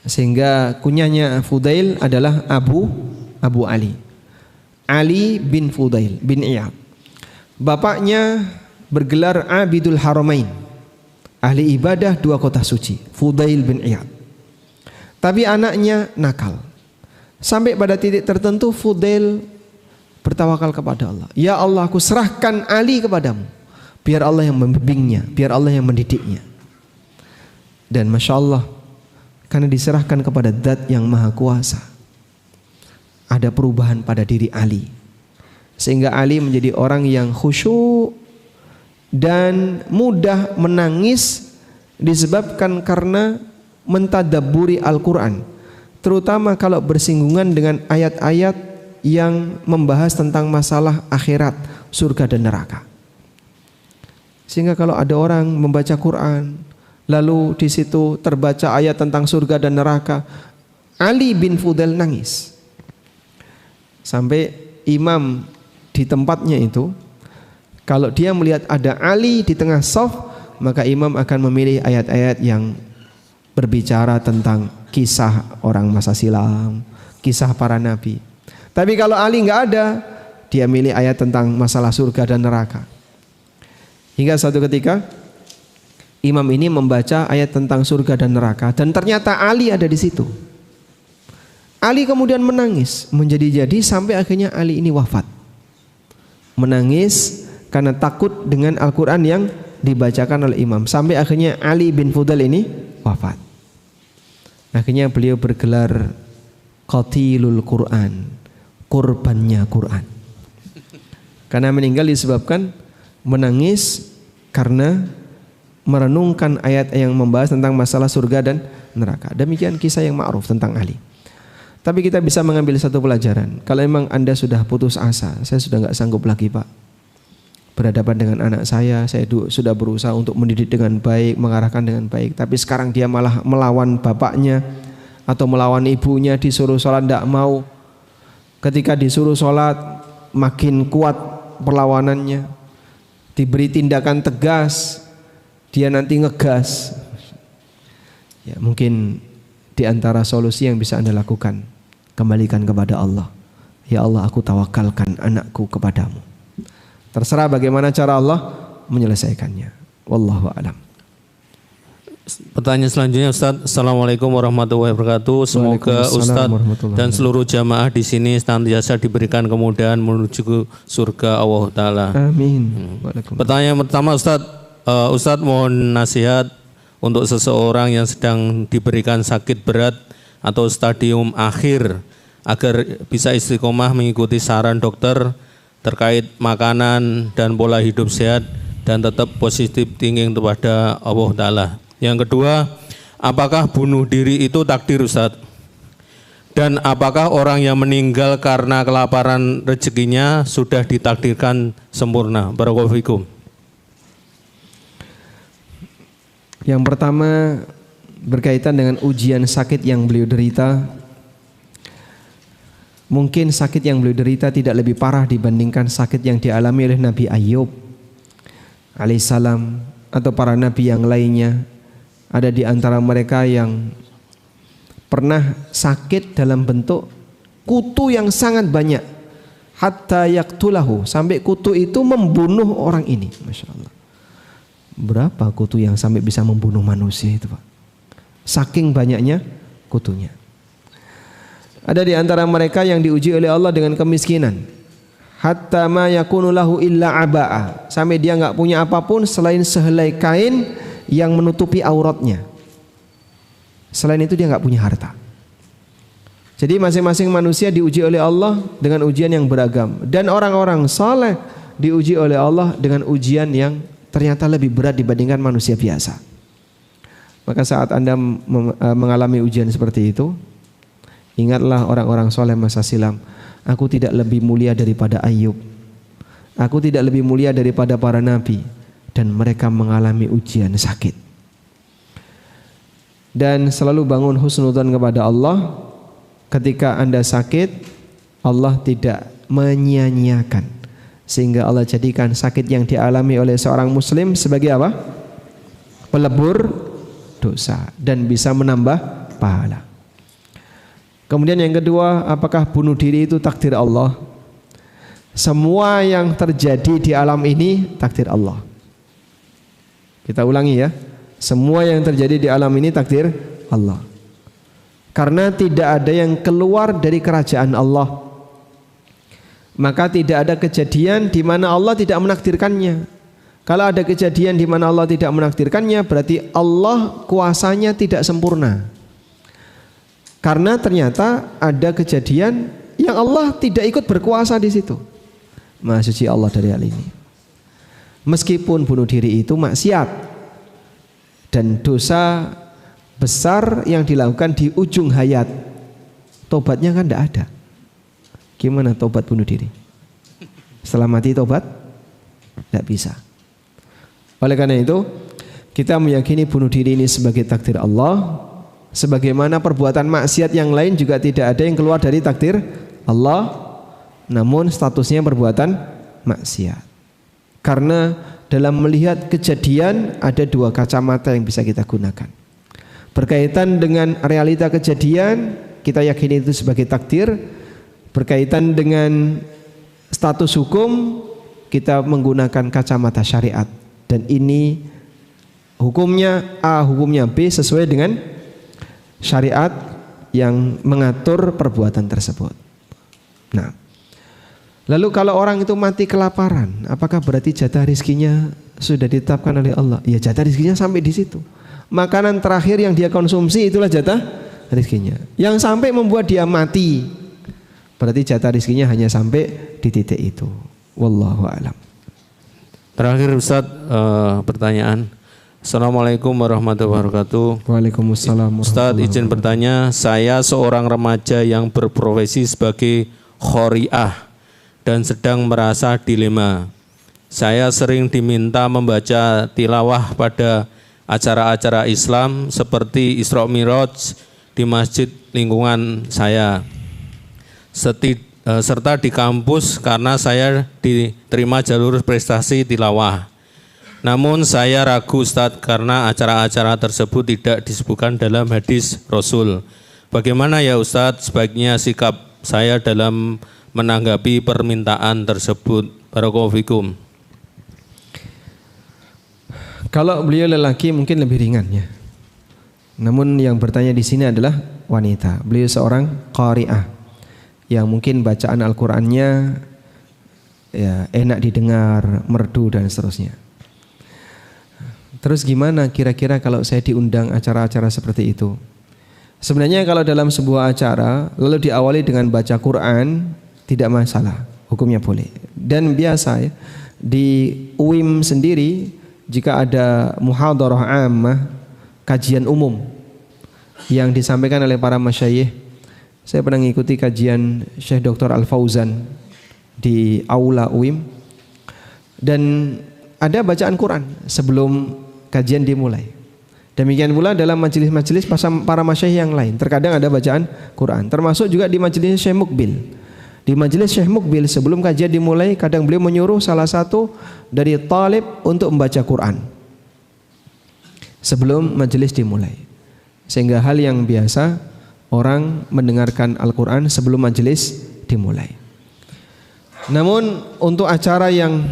Sehingga kunyahnya Fudail adalah Abu Ali. Ali bin Fudail bin Iyad. Bapaknya bergelar Abidul Haramain, ahli ibadah dua kota suci, Fudail bin Iyad. Tapi anaknya nakal. Sampai pada titik tertentu Fudail bertawakal kepada Allah. Ya Allah, aku serahkan Ali kepadamu. Biar Allah yang membimbingnya, biar Allah yang mendidiknya. Dan Masya Allah, karena diserahkan kepada Zat yang Maha Kuasa, ada perubahan pada diri Ali. Sehingga Ali menjadi orang yang khusyuk dan mudah menangis disebabkan karena mentadabburi Al-Quran. Terutama kalau bersinggungan dengan ayat-ayat yang membahas tentang masalah akhirat, surga dan neraka. Sehingga kalau ada orang membaca Quran, lalu di situ terbaca ayat tentang surga dan neraka, Ali bin Fudail nangis. Sampai imam di tempatnya itu, kalau dia melihat ada Ali di tengah shaf, maka imam akan memilih ayat-ayat yang berbicara tentang kisah orang masa silam, kisah para nabi. Tapi kalau Ali nggak ada, dia milih ayat tentang masalah surga dan neraka. Hingga suatu ketika imam ini membaca ayat tentang surga dan neraka, dan ternyata Ali ada di situ. Ali kemudian menangis menjadi-jadi sampai akhirnya Ali ini wafat. Menangis karena takut dengan Al-Quran yang dibacakan oleh imam, sampai akhirnya Ali bin Fudail ini wafat. Akhirnya beliau bergelar Qatilul Quran, korbannya Quran, karena meninggal disebabkan menangis karena merenungkan ayat yang membahas tentang masalah surga dan neraka. Demikian kisah yang ma'ruf tentang Ali. Tapi kita bisa mengambil satu pelajaran. Kalau memang Anda sudah putus asa, saya sudah nggak sanggup lagi Pak berhadapan dengan anak saya sudah berusaha untuk mendidik dengan baik, mengarahkan dengan baik, tapi sekarang dia malah melawan bapaknya atau melawan ibunya, disuruh sholat tidak mau. Ketika disuruh sholat makin kuat perlawanannya, diberi tindakan tegas dia nanti ngegas. Ya, mungkin di antara solusi yang bisa Anda lakukan, kembalikan kepada Allah. Ya Allah, aku tawakalkan anakku kepadamu. Terserah bagaimana cara Allah menyelesaikannya. Wallahu a'lam. Pertanyaan selanjutnya Ustaz. Assalamualaikum warahmatullahi wabarakatuh. Semoga Ustaz dan seluruh jamaah di sini senantiasa diberikan kemudahan menuju ke surga Allah Ta'ala. Amin. Pertanyaan pertama Ustaz. Ustaz mohon nasihat untuk seseorang yang sedang diberikan sakit berat atau stadium akhir agar bisa istiqomah mengikuti saran dokter terkait makanan dan pola hidup sehat dan tetap positif thinking kepada Allah Ta'ala. Yang kedua, apakah bunuh diri itu takdir Ustaz? Dan apakah orang yang meninggal karena kelaparan rezekinya sudah ditakdirkan sempurna? Barakallahu fikum. Yang pertama berkaitan dengan ujian sakit yang beliau derita. Mungkin sakit yang beliau derita tidak lebih parah dibandingkan sakit yang dialami oleh Nabi Ayub alaihissalam atau para nabi yang lainnya. Ada di antara mereka yang pernah sakit dalam bentuk kutu yang sangat banyak, hatta yaktulahu, sampai kutu itu membunuh orang ini. Masya Allah. Berapa kutu yang sampai bisa membunuh manusia itu Pak? Saking banyaknya kutunya. Ada di antara mereka yang diuji oleh Allah dengan kemiskinan, hatta ma yakunu lahu illa aba'a, sampai dia nggak punya apapun selain sehelai kain yang menutupi auratnya. Selain itu dia nggak punya harta. Jadi masing-masing manusia diuji oleh Allah dengan ujian yang beragam, dan orang-orang saleh diuji oleh Allah dengan ujian yang ternyata lebih berat dibandingkan manusia biasa. Maka saat Anda mengalami ujian seperti itu, ingatlah orang-orang soleh masa silam. Aku tidak lebih mulia daripada Ayub. Aku tidak lebih mulia daripada para nabi. Dan mereka mengalami ujian sakit. dan selalu bangun husnudzon kepada Allah. Ketika Anda sakit, Allah tidak menyia-nyiakan, sehingga Allah jadikan sakit yang dialami oleh seorang muslim sebagai apa? Pelebur dosa dan bisa menambah pahala. Kemudian yang kedua, apakah bunuh diri itu takdir Allah? Semua yang terjadi di alam ini takdir Allah. Kita ulangi ya. Semua yang terjadi di alam ini takdir Allah. Karena tidak ada yang keluar dari kerajaan Allah, maka tidak ada kejadian di mana Allah tidak menakdirkannya. Kalau ada kejadian di mana Allah tidak menakdirkannya, berarti Allah kuasanya tidak sempurna. Karena ternyata ada kejadian yang Allah tidak ikut berkuasa di situ. Maha suci Allah dari hal ini. Meskipun bunuh diri itu maksiat dan dosa besar yang dilakukan di ujung hayat, tobatnya kan tidak ada. Gimana tobat bunuh diri? Setelah mati tobat? Tidak bisa. Oleh karena itu, kita meyakini bunuh diri ini sebagai takdir Allah, sebagaimana perbuatan maksiat yang lain juga tidak ada yang keluar dari takdir Allah, namun statusnya perbuatan maksiat. Karena dalam melihat kejadian ada dua kacamata yang bisa kita gunakan. Berkaitan dengan realita kejadian, kita yakini itu sebagai takdir. Berkaitan dengan status hukum, kita menggunakan kacamata syariat. Dan ini hukumnya A, hukumnya B sesuai dengan syariat yang mengatur perbuatan tersebut. Nah, lalu kalau orang itu mati kelaparan, apakah berarti jatah rizkinya sudah ditetapkan oleh Allah? Ya, jatah rizkinya sampai di situ. Makanan terakhir yang dia konsumsi itulah jatah rizkinya. Yang sampai membuat dia mati, berarti jatah rizkinya hanya sampai di titik itu. Wallahu a'lam. Terakhir Ustaz, pertanyaan. Assalamualaikum warahmatullahi wabarakatuh. Waalaikumsalam. Ustaz, izin bertanya, saya seorang remaja yang berprofesi sebagai khoriah dan sedang merasa dilema. Saya sering diminta membaca tilawah pada acara-acara Islam seperti Isra Miraj di masjid lingkungan saya, serta di kampus karena saya diterima jalur prestasi tilawah. Namun saya ragu Ustadz karena acara-acara tersebut tidak disebutkan dalam hadis Rasul. Bagaimana ya Ustadz sebaiknya sikap saya dalam menanggapi permintaan tersebut? Barakallahu fikum. Kalau beliau lelaki mungkin lebih ringan ya. Namun yang bertanya di sini adalah wanita. Beliau seorang qari'ah yang mungkin bacaan Al-Qur'annya ya enak didengar, merdu dan seterusnya. Terus gimana kira-kira kalau saya diundang acara-acara seperti itu? Sebenarnya kalau dalam sebuah acara lalu diawali dengan baca Quran tidak masalah, hukumnya boleh. Dan biasa ya, di UIM sendiri jika ada muhadarah ammah, kajian umum yang disampaikan oleh para masyayikh, saya pernah mengikuti kajian Syekh Dr. Al-Fauzan di aula UIM, dan ada bacaan Quran sebelum kajian dimulai. Demikian pula dalam majelis-majelis para masyayikh yang lain, terkadang ada bacaan Quran, termasuk juga di majelis Syekh Mukbil. Di majelis Syekh Mukbil sebelum kajian dimulai, kadang beliau menyuruh salah satu dari talib untuk membaca Quran sebelum majelis dimulai. Sehingga hal yang biasa orang mendengarkan Al-Quran sebelum majelis dimulai. Namun untuk acara yang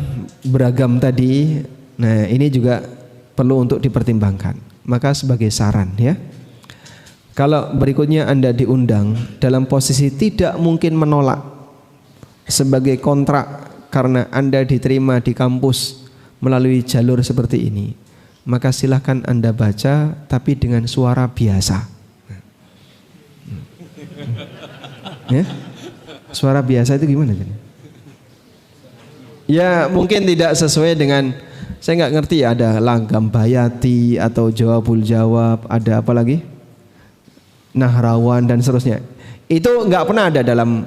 beragam tadi, nah ini juga perlu untuk dipertimbangkan. Maka sebagai saran ya, kalau berikutnya Anda diundang dalam posisi tidak mungkin menolak sebagai kontrak karena Anda diterima di kampus melalui jalur seperti ini, maka silahkan Anda baca tapi dengan suara biasa. Ya? Suara biasa itu gimana? Ya mungkin tidak sesuai dengan, saya nggak ngerti ya, ada langgam bayati atau jawabul jawab, ada apa lagi? Nahrawan dan seterusnya. Itu nggak pernah ada dalam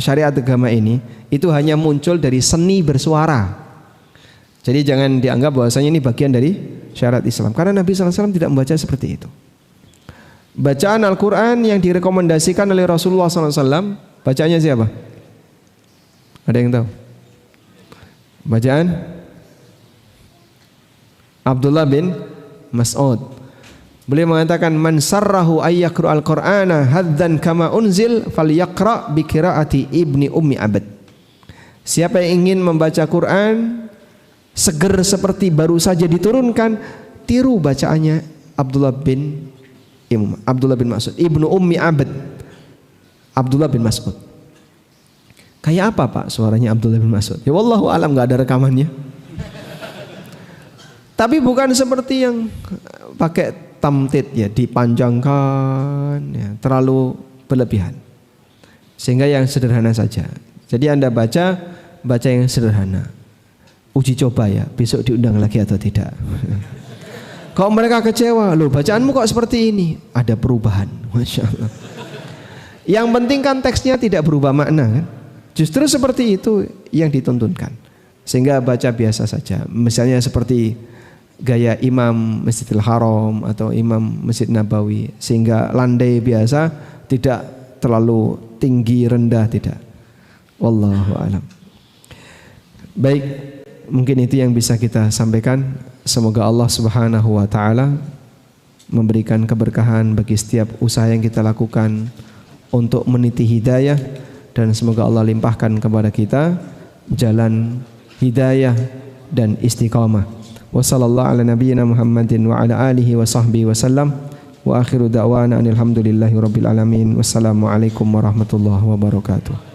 syariat agama ini. Itu hanya muncul dari seni bersuara. Jadi jangan dianggap bahwasanya ini bagian dari syarat Islam. Karena Nabi SAW tidak membaca seperti itu. Bacaan Al-Quran yang direkomendasikan oleh Rasulullah SAW, bacaannya siapa? Ada yang tahu? Bacaan Abdullah bin Mas'ud. Beliau mengatakan, man sarrahu ayyaqra al-Qur'ana haddan kama unzil falyaqra bi qiraati Ibni Ummi Abd. Siapa yang ingin membaca Quran seger seperti baru saja diturunkan, tiru bacaannya Abdullah bin Mas'ud, Ibnu Ummi Abd, Abdullah bin Mas'ud. Kayak apa Pak suaranya Abdullah bin Mas'ud? Ya wallahu alam, enggak ada rekamannya. Tapi bukan seperti yang pakai tamtid ya, dipanjangkan ya, terlalu berlebihan. Sehingga yang sederhana saja. Jadi Anda baca yang sederhana. Uji coba ya, besok diundang lagi atau tidak. Kalau mereka kecewa, loh bacaanmu kok seperti ini? Ada perubahan, Masya Allah. Yang penting kan teksnya tidak berubah makna kan? Justru seperti itu yang dituntunkan. Sehingga baca biasa saja. Misalnya seperti gaya Imam Masjidil Haram atau Imam Masjid Nabawi. Sehingga landai biasa, tidak terlalu tinggi rendah, tidak. Wallahu a'lam. Baik, mungkin itu yang bisa kita sampaikan. Semoga Allah Subhanahu wa taala memberikan keberkahan bagi setiap usaha yang kita lakukan untuk meniti hidayah, dan semoga Allah limpahkan kepada kita jalan hidayah dan istiqamah. Wa sallallahu ala nabiyyina Muhammadin wa ala alihi wa sahbihi wa sallam. Wa akhiru da'wana alhamdulillahi rabbil alamin. Wassalamu alaikum warahmatullahi wabarakatuh.